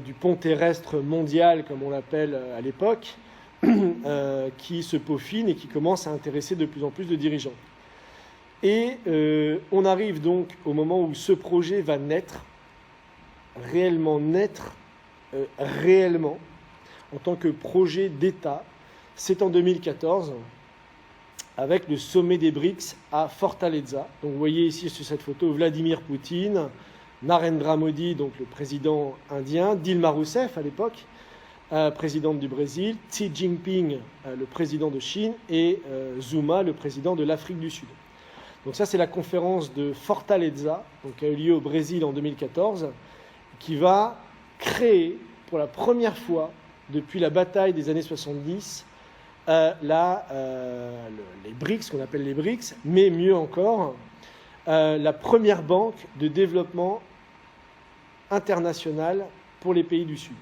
du pont terrestre mondial, comme on l'appelle à l'époque, qui se peaufine et qui commence à intéresser de plus en plus de dirigeants. Et on arrive donc au moment où ce projet va naître, réellement en tant que projet d'État. C'est en 2014, avec le sommet des BRICS à Fortaleza. Donc vous voyez ici sur cette photo Vladimir Poutine, Narendra Modi, donc le président indien, Dilma Rousseff à l'époque, présidente du Brésil, Xi Jinping, le président de Chine, et Zuma, le président de l'Afrique du Sud. Donc ça, c'est la conférence de Fortaleza, donc, qui a eu lieu au Brésil en 2014, qui va créer pour la première fois depuis la bataille des années 70 les BRICS, ce qu'on appelle les BRICS, mais mieux encore, la première banque de développement international pour les pays du Sud.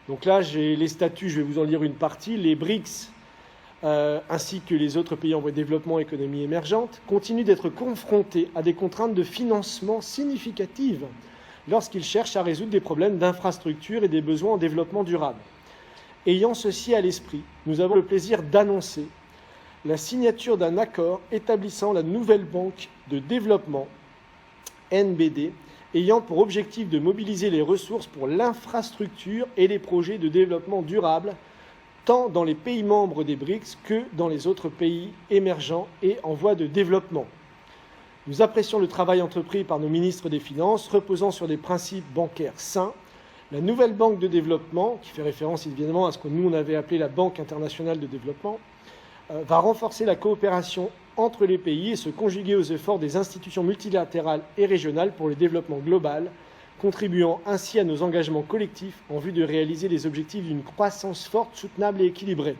Donc là, j'ai les statuts, je vais vous en lire une partie. Les BRICS, ainsi que les autres pays en voie de développement, économie émergente, continuent d'être confrontés à des contraintes de financement significatives lorsqu'ils cherchent à résoudre des problèmes d'infrastructure et des besoins en développement durable. Ayant ceci à l'esprit, nous avons le plaisir d'annoncer la signature d'un accord établissant la nouvelle banque de développement, NBD, ayant pour objectif de mobiliser les ressources pour l'infrastructure et les projets de développement durable, tant dans les pays membres des BRICS que dans les autres pays émergents et en voie de développement. Nous apprécions le travail entrepris par nos ministres des Finances, reposant sur des principes bancaires sains. La nouvelle banque de développement, qui fait référence évidemment à ce que nous on avait appelé la Banque internationale de développement, va renforcer la coopération entre les pays et se conjuguer aux efforts des institutions multilatérales et régionales pour le développement global, contribuant ainsi à nos engagements collectifs en vue de réaliser les objectifs d'une croissance forte, soutenable et équilibrée.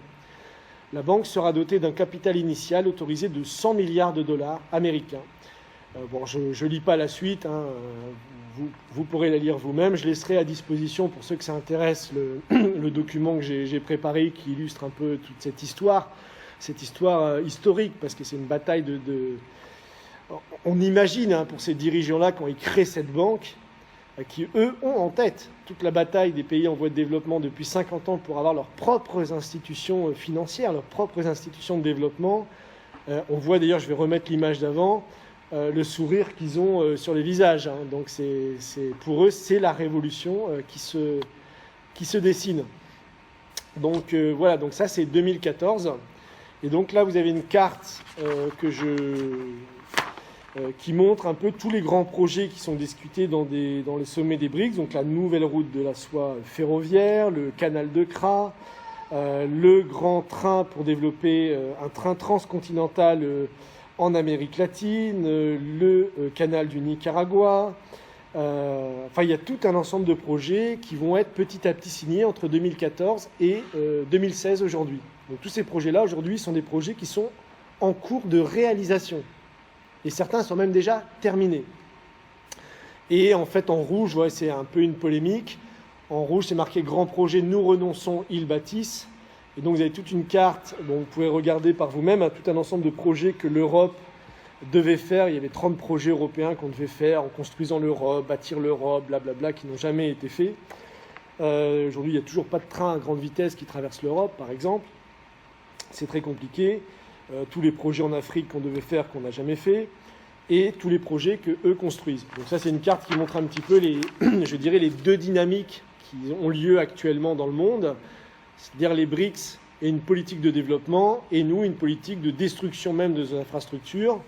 La banque sera dotée d'un capital initial autorisé de 100 milliards de dollars américains. Je ne lis pas la suite, vous pourrez la lire vous-même. Je laisserai à disposition, pour ceux que ça intéresse, le document que j'ai préparé qui illustre un peu toute cette histoire historique, parce que c'est une bataille On imagine, pour ces dirigeants-là, quand ils créent cette banque, qui, eux, ont en tête toute la bataille des pays en voie de développement depuis 50 ans pour avoir leurs propres institutions financières, leurs propres institutions de développement, On voit d'ailleurs, je vais remettre l'image d'avant, le sourire qu'ils ont sur les visages. Hein. Donc pour eux, c'est la révolution qui se dessine. Donc voilà, donc ça c'est 2014. Et donc là, vous avez une carte qui montre un peu tous les grands projets qui sont discutés dans les sommets des BRICS. Donc la nouvelle route de la soie ferroviaire, le canal de Kra, le grand train pour développer un train transcontinental en Amérique latine, le canal du Nicaragua. Enfin, il y a tout un ensemble de projets qui vont être petit à petit signés entre 2014 et 2016 aujourd'hui. Donc tous ces projets-là aujourd'hui sont des projets qui sont en cours de réalisation. Et certains sont même déjà terminés. Et en fait, en rouge, ouais, c'est un peu une polémique. En rouge, c'est marqué « Grand projet, nous renonçons, ils bâtissent ». Et donc, vous avez toute une carte, dont vous pouvez regarder par vous-même, hein, tout un ensemble de projets que l'Europe devait faire. Il y avait 30 projets européens qu'on devait faire en construisant l'Europe, bâtir l'Europe, blablabla, qui n'ont jamais été faits. Aujourd'hui, il n'y a toujours pas de train à grande vitesse qui traverse l'Europe, par exemple. C'est très compliqué. Tous les projets en Afrique qu'on devait faire, qu'on n'a jamais fait, et tous les projets qu'eux construisent. Donc ça, c'est une carte qui montre un petit peu je dirais, les deux dynamiques qui ont lieu actuellement dans le monde, c'est-à-dire les BRICS et une politique de développement, et nous, une politique de destruction même de nos infrastructures.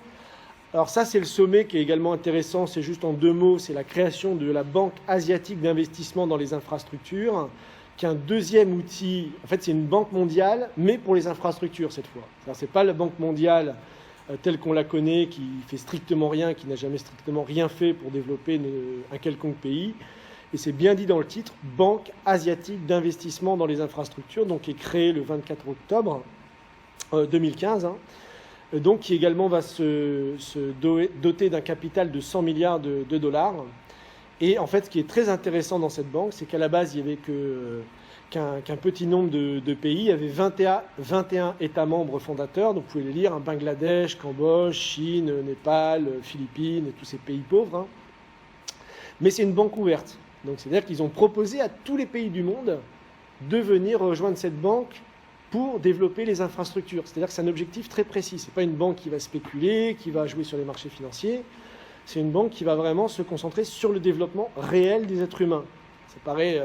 Alors ça, c'est le sommet qui est également intéressant, c'est juste en 2 mots, c'est la création de la Banque asiatique d'investissement dans les infrastructures, qui est un deuxième outil. En fait, c'est une banque mondiale, mais pour les infrastructures cette fois. Ce n'est pas la banque mondiale telle qu'on la connaît, qui fait strictement rien, qui n'a jamais strictement rien fait pour développer un quelconque pays. Et c'est bien dit dans le titre, Banque asiatique d'investissement dans les infrastructures, donc qui est créée le 24 octobre 2015, hein, donc qui également va se doter d'un capital de 100 milliards de dollars. Et en fait, ce qui est très intéressant dans cette banque, c'est qu'à la base, il n'y avait qu'un petit nombre de pays. Il y avait 21 États membres fondateurs. Donc, vous pouvez les lire, hein, Bangladesh, Cambodge, Chine, Népal, Philippines et tous ces pays pauvres. Hein. Mais c'est une banque ouverte. Donc, c'est-à-dire qu'ils ont proposé à tous les pays du monde de venir rejoindre cette banque pour développer les infrastructures. C'est-à-dire que c'est un objectif très précis. Ce n'est pas une banque qui va spéculer, qui va jouer sur les marchés financiers. C'est une banque qui va vraiment se concentrer sur le développement réel des êtres humains. Ça paraît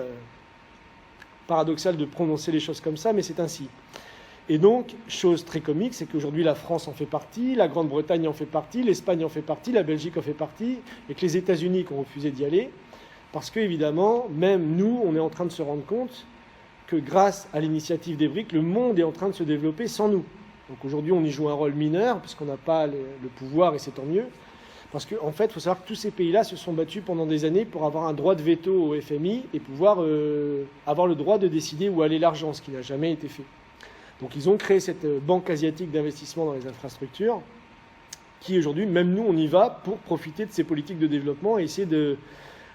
paradoxal de prononcer les choses comme ça, mais c'est ainsi. Et donc, chose très comique, c'est qu'aujourd'hui la France en fait partie, la Grande-Bretagne en fait partie, l'Espagne en fait partie, la Belgique en fait partie, et que les États-Unis ont refusé d'y aller, parce qu'évidemment, même nous, on est en train de se rendre compte que grâce à l'initiative des BRICS, le monde est en train de se développer sans nous. Donc aujourd'hui, on y joue un rôle mineur, puisqu'on n'a pas le pouvoir, et c'est tant mieux. Parce qu'en fait, il faut savoir que tous ces pays-là se sont battus pendant des années pour avoir un droit de veto au FMI et pouvoir avoir le droit de décider où allait l'argent, ce qui n'a jamais été fait. Donc ils ont créé cette banque asiatique d'investissement dans les infrastructures qui aujourd'hui, même nous, on y va pour profiter de ces politiques de développement et essayer de,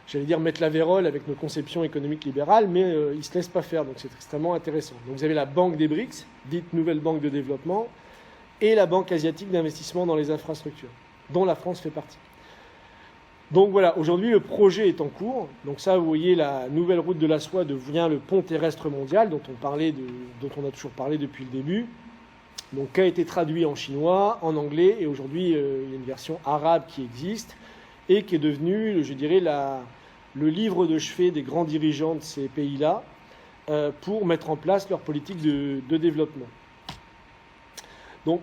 j'allais dire, mettre la vérole avec nos conceptions économiques libérales, mais ils ne se laissent pas faire, donc c'est extrêmement intéressant. Donc vous avez la banque des BRICS, dite nouvelle banque de développement, et la banque asiatique d'investissement dans les infrastructures, dont la France fait partie. Donc voilà, aujourd'hui le projet est en cours. Donc ça, vous voyez, la nouvelle route de la soie devient le pont terrestre mondial dont on a toujours parlé depuis le début. Donc qui a été traduit en chinois, en anglais, et aujourd'hui il y a une version arabe qui existe et qui est devenue, je dirais, le livre de chevet des grands dirigeants de ces pays-là pour mettre en place leur politique de développement. Donc,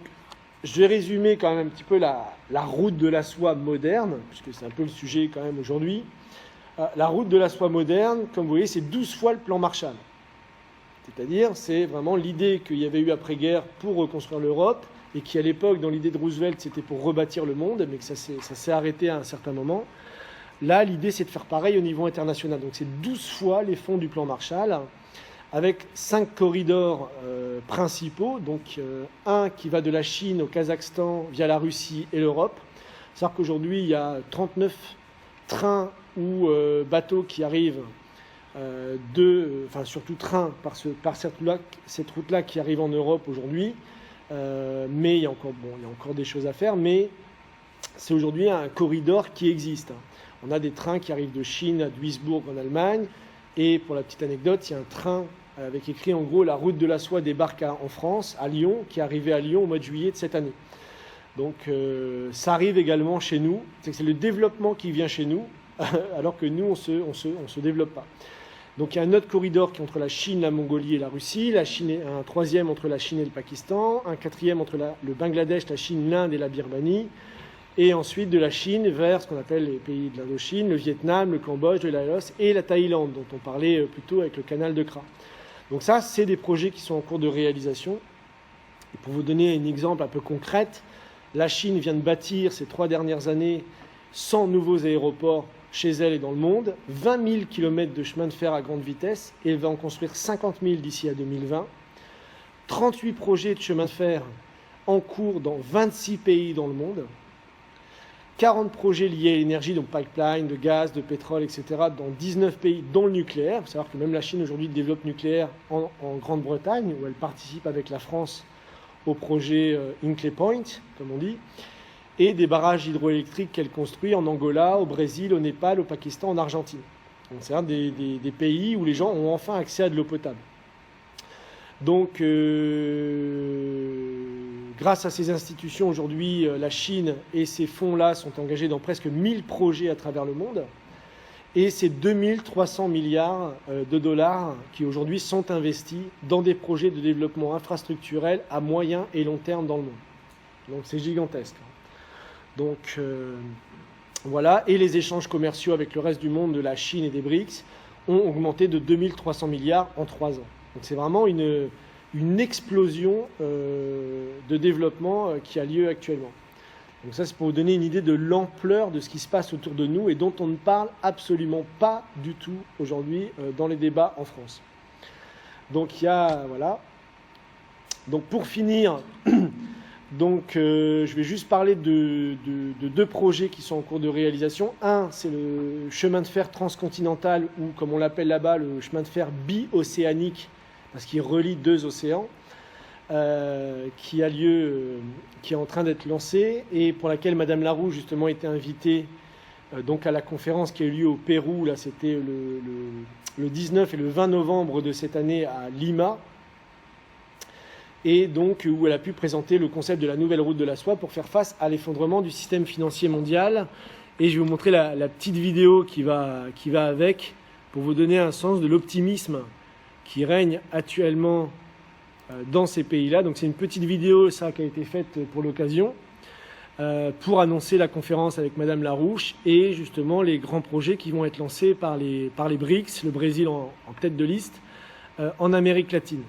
je vais résumer quand même un petit peu la route de la soie moderne, puisque c'est un peu le sujet quand même aujourd'hui. La route de la soie moderne, comme vous voyez, c'est 12 fois le plan Marshall. C'est-à-dire, c'est vraiment l'idée qu'il y avait eu après-guerre pour reconstruire l'Europe, et qui à l'époque, dans l'idée de Roosevelt, c'était pour rebâtir le monde, mais que ça s'est arrêté à un certain moment. Là, l'idée, c'est de faire pareil au niveau international. Donc c'est 12 fois les fonds du plan Marshall, avec 5 corridors principaux, donc un qui va de la Chine au Kazakhstan via la Russie et l'Europe. C'est-à-dire qu'aujourd'hui, il y a 39 trains ou bateaux qui arrivent, surtout trains par cette route-là qui arrive en Europe aujourd'hui. Mais il y a encore des choses à faire, mais c'est aujourd'hui un corridor qui existe. On a des trains qui arrivent de Chine à Duisbourg en Allemagne, et pour la petite anecdote, il y a un train avec écrit en gros « La route de la soie débarque en France, à Lyon », qui est arrivée à Lyon au mois de juillet de cette année. Donc ça arrive également chez nous, c'est le développement qui vient chez nous, alors que nous, on se développe pas. Donc il y a un autre corridor qui est entre la Chine, la Mongolie et la Russie, un troisième entre la Chine et le Pakistan, un quatrième entre le Bangladesh, la Chine, l'Inde et la Birmanie, et ensuite de la Chine vers ce qu'on appelle les pays de l'Indochine, le Vietnam, le Cambodge, le Laos et la Thaïlande, dont on parlait plus tôt avec le canal de Kra. Donc ça, c'est des projets qui sont en cours de réalisation. Et pour vous donner un exemple un peu concret, la Chine vient de bâtir ces 3 dernières années 100 nouveaux aéroports chez elle et dans le monde, 20 000 km de chemin de fer à grande vitesse, et elle va en construire 50 000 d'ici à 2020. 38 projets de chemin de fer en cours dans 26 pays dans le monde. 40 projets liés à l'énergie, donc pipeline, de gaz, de pétrole, etc., dans 19 pays, dont le nucléaire. Il faut savoir que même la Chine aujourd'hui développe nucléaire en Grande-Bretagne, où elle participe avec la France au projet Hinkley Point, comme on dit, et des barrages hydroélectriques qu'elle construit en Angola, au Brésil, au Népal, au Pakistan, en Argentine. Donc c'est un des pays où les gens ont enfin accès à de l'eau potable. Donc, grâce à ces institutions, aujourd'hui, la Chine et ces fonds-là sont engagés dans presque 1000 projets à travers le monde. Et c'est 2300 milliards de dollars qui aujourd'hui sont investis dans des projets de développement infrastructurel à moyen et long terme dans le monde. Donc c'est gigantesque. Donc voilà, et les échanges commerciaux avec le reste du monde de la Chine et des BRICS ont augmenté de 2300 milliards en 3 ans. Donc c'est vraiment une explosion de développement qui a lieu actuellement. Donc ça, c'est pour vous donner une idée de l'ampleur de ce qui se passe autour de nous et dont on ne parle absolument pas du tout aujourd'hui dans les débats en France. Donc il y a, voilà. Donc pour finir, je vais juste parler de 2 projets qui sont en cours de réalisation. Un, c'est le chemin de fer transcontinental, ou comme on l'appelle là-bas, le chemin de fer bi-océanique, parce qu'il relie 2 océans, qui est en train d'être lancé, et pour laquelle Madame Larouche justement était invitée donc à la conférence qui a eu lieu au Pérou. Là, c'était le 19 et le 20 novembre de cette année à Lima, et donc où elle a pu présenter le concept de la nouvelle route de la soie pour faire face à l'effondrement du système financier mondial. Et je vais vous montrer la petite vidéo qui va avec, pour vous donner un sens de l'optimisme qui règne actuellement dans ces pays-là. Donc c'est une petite vidéo, ça, qui a été faite pour l'occasion, pour annoncer la conférence avec Madame Larouche et justement les grands projets qui vont être lancés par les BRICS, le Brésil en tête de liste, en Amérique latine.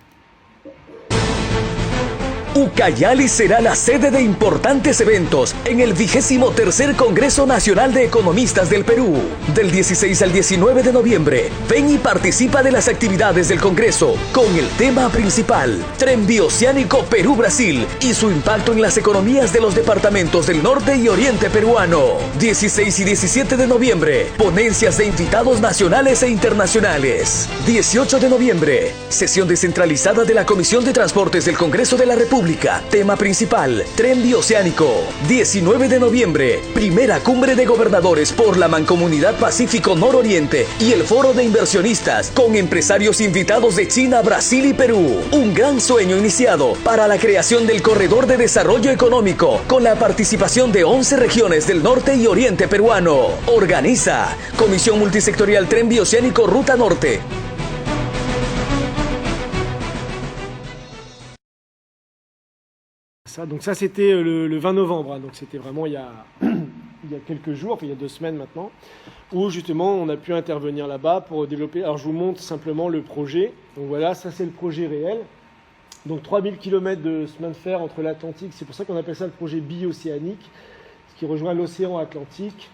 Ucayali será la sede de importantes eventos en el 23º Congreso Nacional de Economistas del Perú. Del 16 al 19 de noviembre, ven y participa de las actividades del Congreso con el tema principal, Tren Bioceánico Perú-Brasil y su impacto en las economías de los departamentos del norte y oriente peruano. 16 y 17 de noviembre, ponencias de invitados nacionales e internacionales. 18 de noviembre, sesión descentralizada de la Comisión de Transportes del Congreso de la República. Tema principal, Tren Bioceánico. 19 de noviembre, primera cumbre de gobernadores por la Mancomunidad Pacífico Nororiente y el Foro de Inversionistas con empresarios invitados de China, Brasil y Perú. Un gran sueño iniciado para la creación del Corredor de Desarrollo Económico con la participación de 11 regiones del norte y oriente peruano. Organiza Comisión Multisectorial Tren Bioceánico Ruta Norte. Donc ça, c'était le 20 novembre, hein, donc c'était vraiment il y a quelques jours, enfin il y a 2 semaines maintenant, où justement on a pu intervenir là-bas pour développer. Alors je vous montre simplement le projet. Donc voilà, ça c'est le projet réel. Donc 3000 km de chemin de fer entre l'Atlantique, c'est pour ça qu'on appelle ça le projet bi-océanique, ce qui rejoint l'océan Atlantique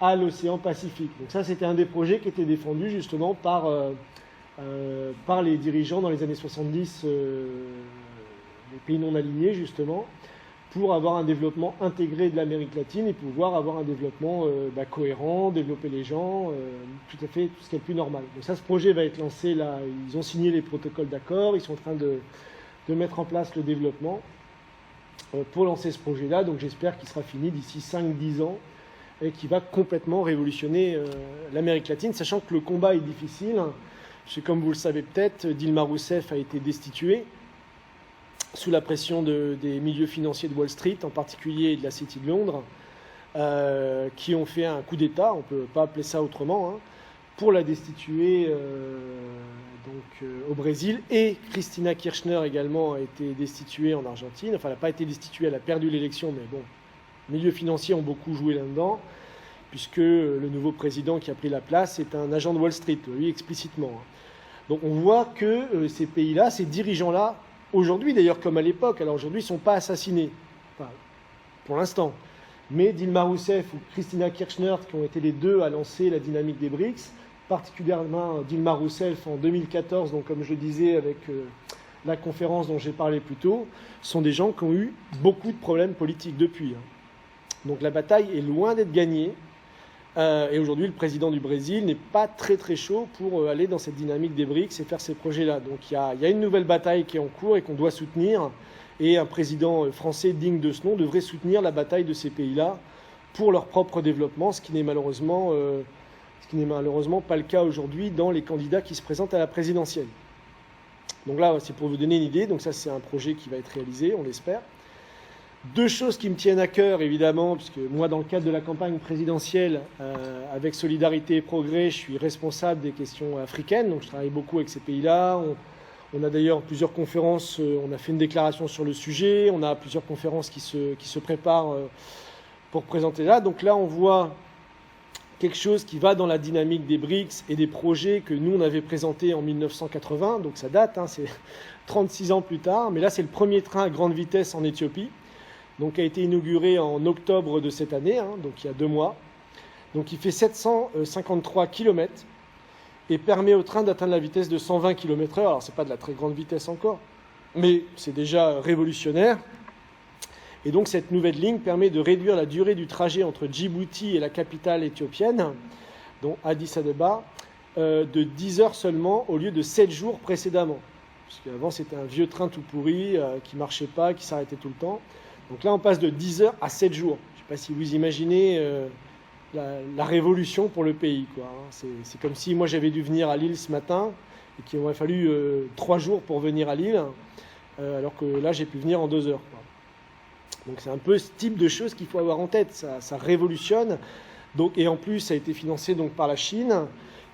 à l'océan Pacifique. Donc ça, c'était un des projets qui était défendu justement par les dirigeants dans les années 70, les pays non alignés justement, pour avoir un développement intégré de l'Amérique latine et pouvoir avoir un développement cohérent, développer les gens, tout à fait tout ce qui est le plus normal. Donc ça, ce projet va être lancé là, ils ont signé les protocoles d'accord, ils sont en train de mettre en place le développement pour lancer ce projet-là, donc j'espère qu'il sera fini d'ici 5-10 ans et qui va complètement révolutionner l'Amérique latine, sachant que le combat est difficile. Il puisque comme vous le savez peut-être, Dilma Rousseff a été destituée sous la pression des milieux financiers de Wall Street, en particulier de la City de Londres, qui ont fait un coup d'État, on ne peut pas appeler ça autrement, hein, pour la destituer au Brésil. Et Cristina Kirchner également a été destituée en Argentine. Enfin, elle n'a pas été destituée, elle a perdu l'élection, mais bon, les milieux financiers ont beaucoup joué là-dedans, puisque le nouveau président qui a pris la place est un agent de Wall Street, lui explicitement. Donc on voit que ces pays-là, ces dirigeants-là, aujourd'hui d'ailleurs comme à l'époque, alors aujourd'hui ils ne sont pas assassinés, enfin, pour l'instant, mais Dilma Rousseff ou Cristina Kirchner, qui ont été les deux à lancer la dynamique des BRICS, particulièrement Dilma Rousseff en 2014, donc comme je le disais avec la conférence dont j'ai parlé plus tôt, sont des gens qui ont eu beaucoup de problèmes politiques depuis. Donc la bataille est loin d'être gagnée. Et aujourd'hui, le président du Brésil n'est pas très très chaud pour aller dans cette dynamique des BRICS et faire ces projets-là. Donc il y a une nouvelle bataille qui est en cours et qu'on doit soutenir. Et un président français digne de ce nom devrait soutenir la bataille de ces pays-là pour leur propre développement, ce qui n'est malheureusement pas le cas aujourd'hui dans les candidats qui se présentent à la présidentielle. Donc là, c'est pour vous donner une idée. Donc ça, c'est un projet qui va être réalisé, on l'espère. Deux choses qui me tiennent à cœur, évidemment, puisque moi, dans le cadre de la campagne présidentielle, avec Solidarité et Progrès, je suis responsable des questions africaines, donc je travaille beaucoup avec ces pays-là. On a d'ailleurs plusieurs conférences, on a fait une déclaration sur le sujet, on a plusieurs conférences qui se préparent pour présenter là. Donc là, on voit quelque chose qui va dans la dynamique des BRICS et des projets que nous, on avait présentés en 1980, donc ça date, c'est 36 ans plus tard, mais là, c'est le premier train à grande vitesse en Éthiopie. Donc, a été inauguré en octobre de cette année, donc il y a 2 mois. Donc il fait 753 km et permet au train d'atteindre la vitesse de 120 km/h. Alors ce n'est pas de la très grande vitesse encore, mais c'est déjà révolutionnaire. Et donc cette nouvelle ligne permet de réduire la durée du trajet entre Djibouti et la capitale éthiopienne, donc Addis Abeba, de 10 heures seulement au lieu de 7 jours précédemment. Parce qu'avant c'était un vieux train tout pourri qui ne marchait pas, qui s'arrêtait tout le temps. Donc là, on passe de 10 heures à 7 jours. Je ne sais pas si vous imaginez la révolution pour le pays, quoi. C'est comme si moi, j'avais dû venir à Lille ce matin et qu'il m'aurait fallu 3 jours pour venir à Lille, alors que là, j'ai pu venir en 2 heures, quoi. Donc c'est un peu ce type de choses qu'il faut avoir en tête. Ça révolutionne. Donc, et en plus, ça a été financé donc, par la Chine,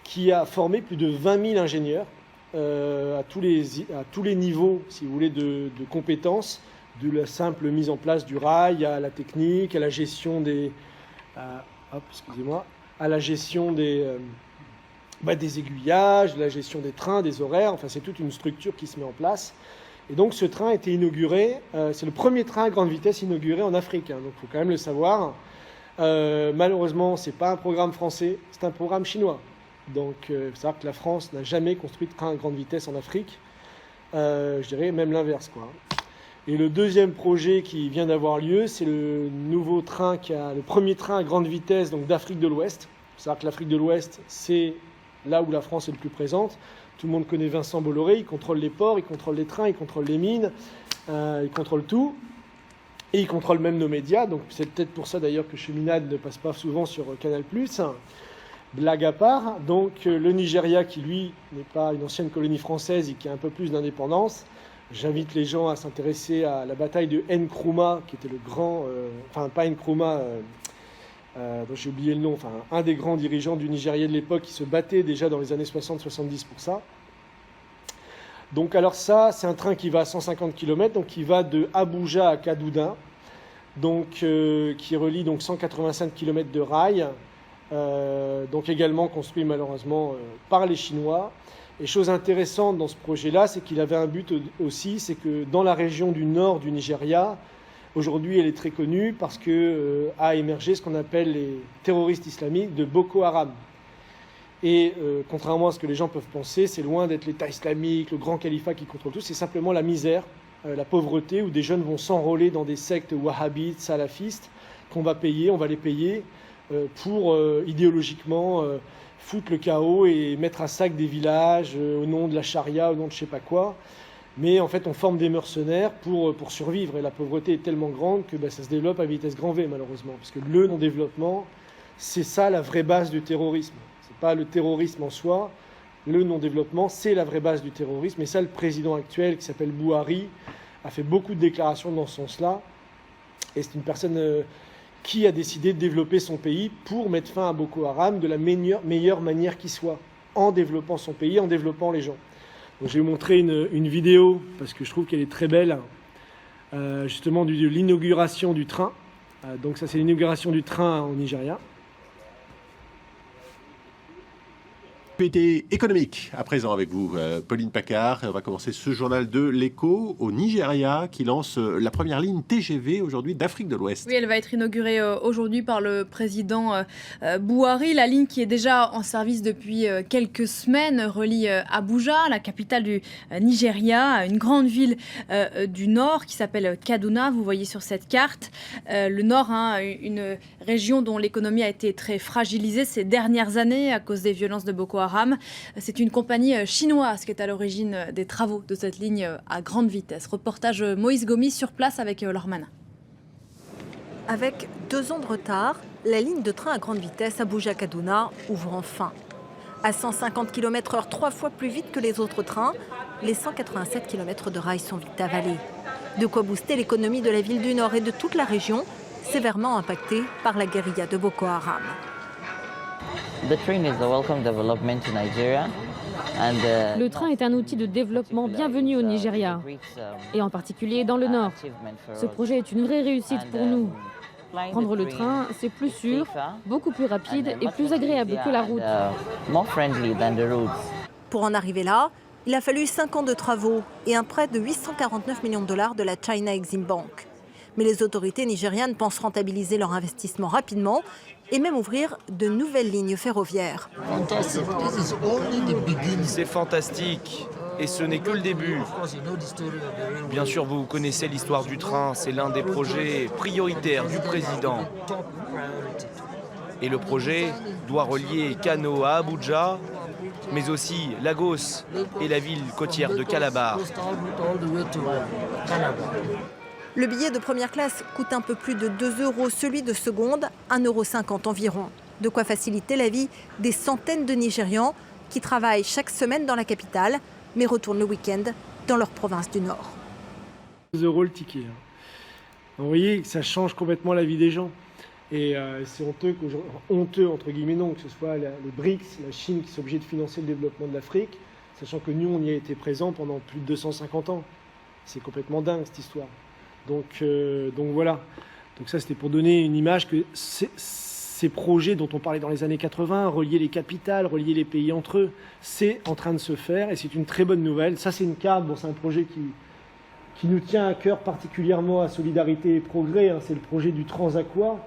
qui a formé plus de 20 000 ingénieurs à tous les niveaux, si vous voulez, de compétences, de la simple mise en place du rail à la technique, à la gestion des aiguillages, de la gestion des trains, des horaires. Enfin, c'est toute une structure qui se met en place. Et donc, ce train a été inauguré. C'est le premier train à grande vitesse inauguré en Afrique. Donc, il faut quand même le savoir. Malheureusement, ce n'est pas un programme français, c'est un programme chinois. Donc, il faut savoir que la France n'a jamais construit de train à grande vitesse en Afrique. Je dirais même l'inverse, quoi. Et le deuxième projet qui vient d'avoir lieu, c'est le nouveau train le premier train à grande vitesse donc d'Afrique de l'Ouest. Il faut savoir que l'Afrique de l'Ouest, c'est là où la France est le plus présente. Tout le monde connaît Vincent Bolloré, il contrôle les ports, il contrôle les trains, il contrôle les mines, il contrôle tout. Et il contrôle même nos médias. Donc c'est peut-être pour ça d'ailleurs que Cheminade ne passe pas souvent sur Canal+. Blague à part. Donc le Nigeria, qui lui n'est pas une ancienne colonie française et qui a un peu plus d'indépendance. J'invite les gens à s'intéresser à la bataille de Nkrumah, qui était le grand... pas Nkrumah, dont j'ai oublié le nom, un des grands dirigeants du Nigeria de l'époque qui se battait déjà dans les années 60-70 pour ça. Donc alors ça, c'est un train qui va à 150 km, donc qui va de Abuja à Kaduna, donc qui relie donc 185 km de rail, donc également construit malheureusement par les Chinois. Et chose intéressante dans ce projet-là, c'est qu'il avait un but aussi, c'est que dans la région du nord du Nigeria, aujourd'hui elle est très connue parce que a émergé ce qu'on appelle les terroristes islamiques de Boko Haram. Et contrairement à ce que les gens peuvent penser, c'est loin d'être l'État islamique, le grand califat qui contrôle tout, c'est simplement la misère, la pauvreté, où des jeunes vont s'enrôler dans des sectes wahhabites, salafistes, qu'on va payer, on va les payer pour idéologiquement foutre le chaos et mettre à sac des villages au nom de la charia, au nom de je sais pas quoi. Mais en fait, on forme des mercenaires pour survivre. Et la pauvreté est tellement grande que ça se développe à vitesse grand V, malheureusement. Parce que le non-développement, c'est ça la vraie base du terrorisme. C'est pas le terrorisme en soi, le non-développement, c'est la vraie base du terrorisme. Et ça, le président actuel, qui s'appelle Buhari, a fait beaucoup de déclarations dans ce sens-là. Et c'est une personne qui a décidé de développer son pays pour mettre fin à Boko Haram de la meilleure manière qui soit, en développant son pays, en développant les gens. Donc, je vais vous montrer une vidéo, parce que je trouve qu'elle est très belle, justement de l'inauguration du train. Donc ça, c'est l'inauguration du train au Nigeria. Actualité économique à présent avec vous, Pauline Paccard. On va commencer ce journal de l'Écho au Nigeria qui lance la première ligne TGV aujourd'hui d'Afrique de l'Ouest. Oui, elle va être inaugurée aujourd'hui par le président Buhari. La ligne qui est déjà en service depuis quelques semaines relie Abuja, la capitale du Nigeria, à une grande ville du nord qui s'appelle Kaduna. Vous voyez sur cette carte le nord, une région dont l'économie a été très fragilisée ces dernières années à cause des violences de Boko Haram. C'est une compagnie chinoise qui est à l'origine des travaux de cette ligne à grande vitesse. Reportage Moïse Gomis sur place avec Lormana. Avec 2 ans de retard, la ligne de train à grande vitesse Abuja-Kaduna ouvre enfin. À 150 km/h, 3 fois plus vite que les autres trains, les 187 km de rails sont vite avalés. De quoi booster l'économie de la ville du Nord et de toute la région, sévèrement impactée par la guérilla de Boko Haram. Le train est un outil de développement bienvenu au Nigeria, et en particulier dans le nord. Ce projet est une vraie réussite pour nous. Prendre le train, c'est plus sûr, beaucoup plus rapide et plus agréable que la route. Pour en arriver là, il a fallu 5 ans de travaux et un prêt de 849 millions de dollars de la China Exim Bank. Mais les autorités nigérianes pensent rentabiliser leur investissement rapidement et même ouvrir de nouvelles lignes ferroviaires. C'est fantastique et ce n'est que le début. Bien sûr, vous connaissez l'histoire du train, c'est l'un des projets prioritaires du président. Et le projet doit relier Kano à Abuja, mais aussi Lagos et la ville côtière de Calabar. Le billet de première classe coûte un peu plus de 2 €, celui de seconde, 1,50 € environ. De quoi faciliter la vie des centaines de Nigérians qui travaillent chaque semaine dans la capitale, mais retournent le week-end dans leur province du Nord. 2 € le ticket. Vous voyez que ça change complètement la vie des gens. Et c'est honteux, entre guillemets, non, que ce soit les BRICS, la Chine qui sont obligés de financer le développement de l'Afrique, sachant que nous, on y a été présents pendant plus de 250 ans. C'est complètement dingue, cette histoire. Donc voilà. Donc ça, c'était pour donner une image que ces projets dont on parlait dans les années 80, relier les capitales, relier les pays entre eux, c'est en train de se faire et c'est une très bonne nouvelle. Ça, c'est une carte. Bon, c'est un projet qui nous tient à cœur particulièrement à Solidarité et Progrès. C'est le projet du Transaqua.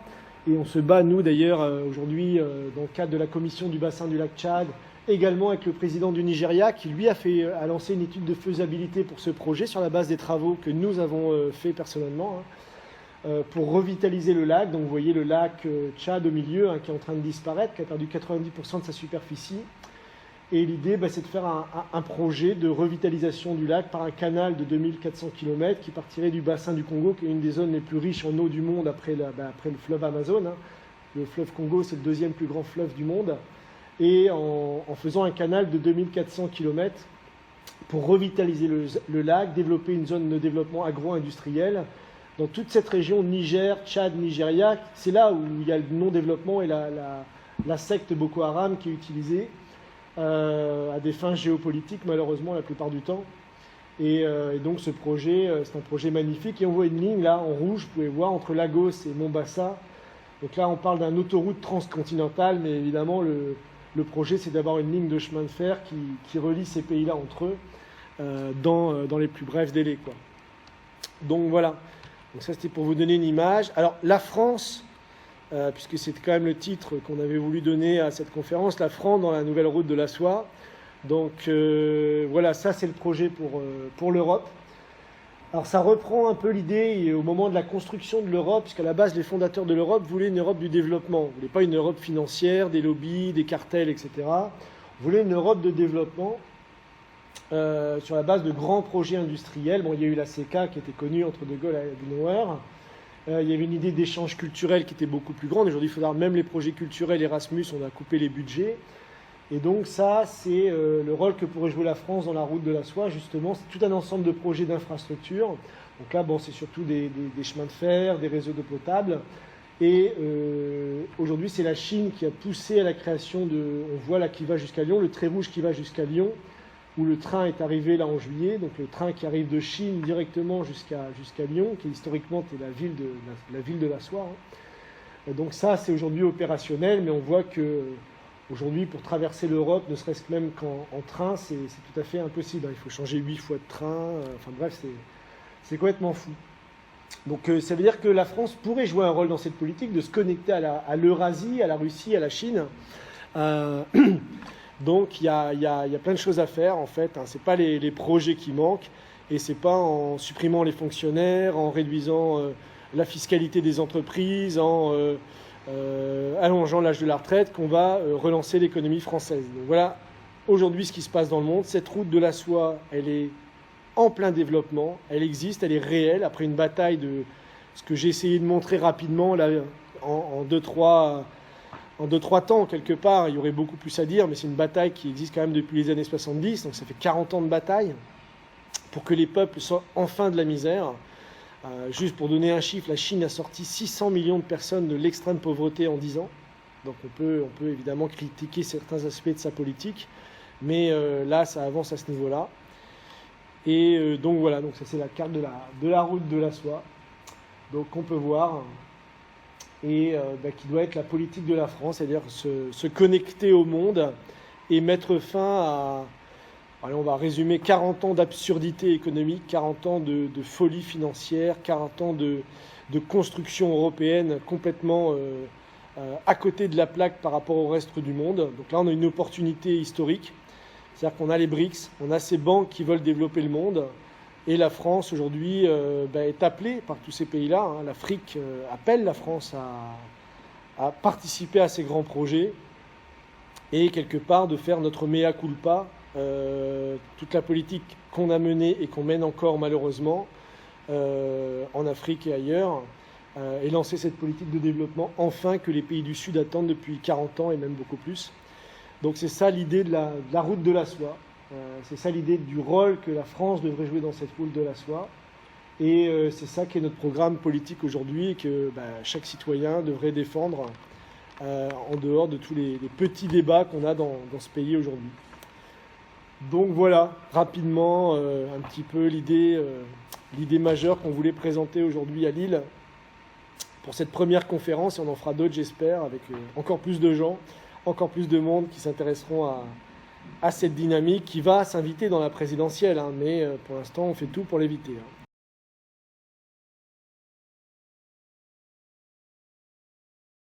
Et on se bat, nous d'ailleurs, aujourd'hui, dans le cadre de la commission du bassin du lac Tchad, également avec le président du Nigeria, qui lui a lancé une étude de faisabilité pour ce projet sur la base des travaux que nous avons fait personnellement, pour revitaliser le lac. Donc vous voyez le lac Tchad au milieu, qui est en train de disparaître, qui a perdu 90% de sa superficie. Et l'idée, c'est de faire un projet de revitalisation du lac par un canal de 2400 km qui partirait du bassin du Congo, qui est une des zones les plus riches en eau du monde après le fleuve Amazon. Le fleuve Congo, c'est le 2e plus grand fleuve du monde. Et en faisant un canal de 2400 km pour revitaliser le lac, développer une zone de développement agro-industriel dans toute cette région Niger, Tchad, Nigeria. C'est là où il y a le non-développement et la secte Boko Haram qui est utilisée à des fins géopolitiques, malheureusement, la plupart du temps. Et donc ce projet, c'est un projet magnifique. Et on voit une ligne là en rouge, vous pouvez voir, entre Lagos et Mombasa. Donc là, on parle d'une autoroute transcontinentale, mais évidemment, le projet, c'est d'avoir une ligne de chemin de fer qui relie ces pays-là entre eux dans les plus brefs délais, quoi. Donc voilà. Donc ça, c'était pour vous donner une image. Alors, la France, puisque c'est quand même le titre qu'on avait voulu donner à cette conférence, la France dans la nouvelle route de la soie. Donc voilà, ça, c'est le projet pour l'Europe. Alors ça reprend un peu l'idée au moment de la construction de l'Europe, puisqu'à la base, les fondateurs de l'Europe voulaient une Europe du développement. Ils ne voulaient pas une Europe financière, des lobbies, des cartels, etc. Ils voulaient une Europe de développement sur la base de grands projets industriels. Bon, il y a eu la CECA qui était connue entre De Gaulle et Adenauer. Il y avait une idée d'échange culturel qui était beaucoup plus grande. Aujourd'hui, il faut voir même les projets culturels Erasmus, on a coupé les budgets. Et donc ça, c'est le rôle que pourrait jouer la France dans la route de la soie, justement. C'est tout un ensemble de projets d'infrastructures. Donc là, bon, c'est surtout des chemins de fer, des réseaux d'eau potable. Et aujourd'hui, c'est la Chine qui a poussé à la création de... On voit là qui va jusqu'à Lyon, le trait rouge qui va jusqu'à Lyon, où le train est arrivé là en juillet. Donc le train qui arrive de Chine directement jusqu'à Lyon, qui historiquement était la ville de la soie. Hein. Donc ça, c'est aujourd'hui opérationnel, mais on voit que aujourd'hui, pour traverser l'Europe, ne serait-ce que même qu'en train, c'est tout à fait impossible. Il faut changer 8 fois de train. Enfin bref, c'est complètement fou. Donc ça veut dire que la France pourrait jouer un rôle dans cette politique, de se connecter à l'Eurasie, à la Russie, à la Chine. Donc il y a plein de choses à faire en fait. Hein. Ce n'est pas les projets qui manquent, et ce n'est pas en supprimant les fonctionnaires, en réduisant la fiscalité des entreprises, en allongeant l'âge de la retraite qu'on va relancer l'économie française. Donc voilà aujourd'hui ce qui se passe dans le monde. Cette route de la soie, elle est en plein développement, elle existe, elle est réelle, après une bataille de ce que j'ai essayé de montrer rapidement là, en 2-3 temps quelque part. Il y aurait beaucoup plus à dire, mais c'est une bataille qui existe quand même depuis les années 70, donc ça fait 40 ans de bataille pour que les peuples sortent enfin de la misère. Juste pour donner un chiffre, la Chine a sorti 600 millions de personnes de l'extrême pauvreté en 10 ans. Donc on peut évidemment critiquer certains aspects de sa politique, mais là ça avance à ce niveau-là. Et donc voilà, donc ça c'est la carte de la route de la soie, donc on peut voir, et qui doit être la politique de la France, c'est-à-dire se connecter au monde et mettre fin à, allez, on va résumer, 40 ans d'absurdité économique, 40 ans de folie financière, 40 ans de construction européenne complètement à côté de la plaque par rapport au reste du monde. Donc là on a une opportunité historique. C'est-à-dire qu'on a les BRICS, on a ces banques qui veulent développer le monde, et la France aujourd'hui est appelée par tous ces pays-là. Hein. L'Afrique appelle la France à participer à ces grands projets et quelque part de faire notre mea culpa, toute la politique qu'on a menée et qu'on mène encore malheureusement en Afrique et ailleurs, et lancer cette politique de développement enfin que les pays du Sud attendent depuis 40 ans et même beaucoup plus. Donc c'est ça l'idée de la route de la soie, c'est ça l'idée du rôle que la France devrait jouer dans cette route de la soie, et c'est ça qui est notre programme politique aujourd'hui, et que chaque citoyen devrait défendre en dehors de tous les petits débats qu'on a dans ce pays aujourd'hui. Donc voilà, rapidement, un petit peu l'idée majeure qu'on voulait présenter aujourd'hui à Lille pour cette première conférence, et on en fera d'autres j'espère, avec encore plus de gens, encore plus de monde qui s'intéresseront à cette dynamique qui va s'inviter dans la présidentielle, hein, mais pour l'instant on fait tout pour l'éviter. Hein.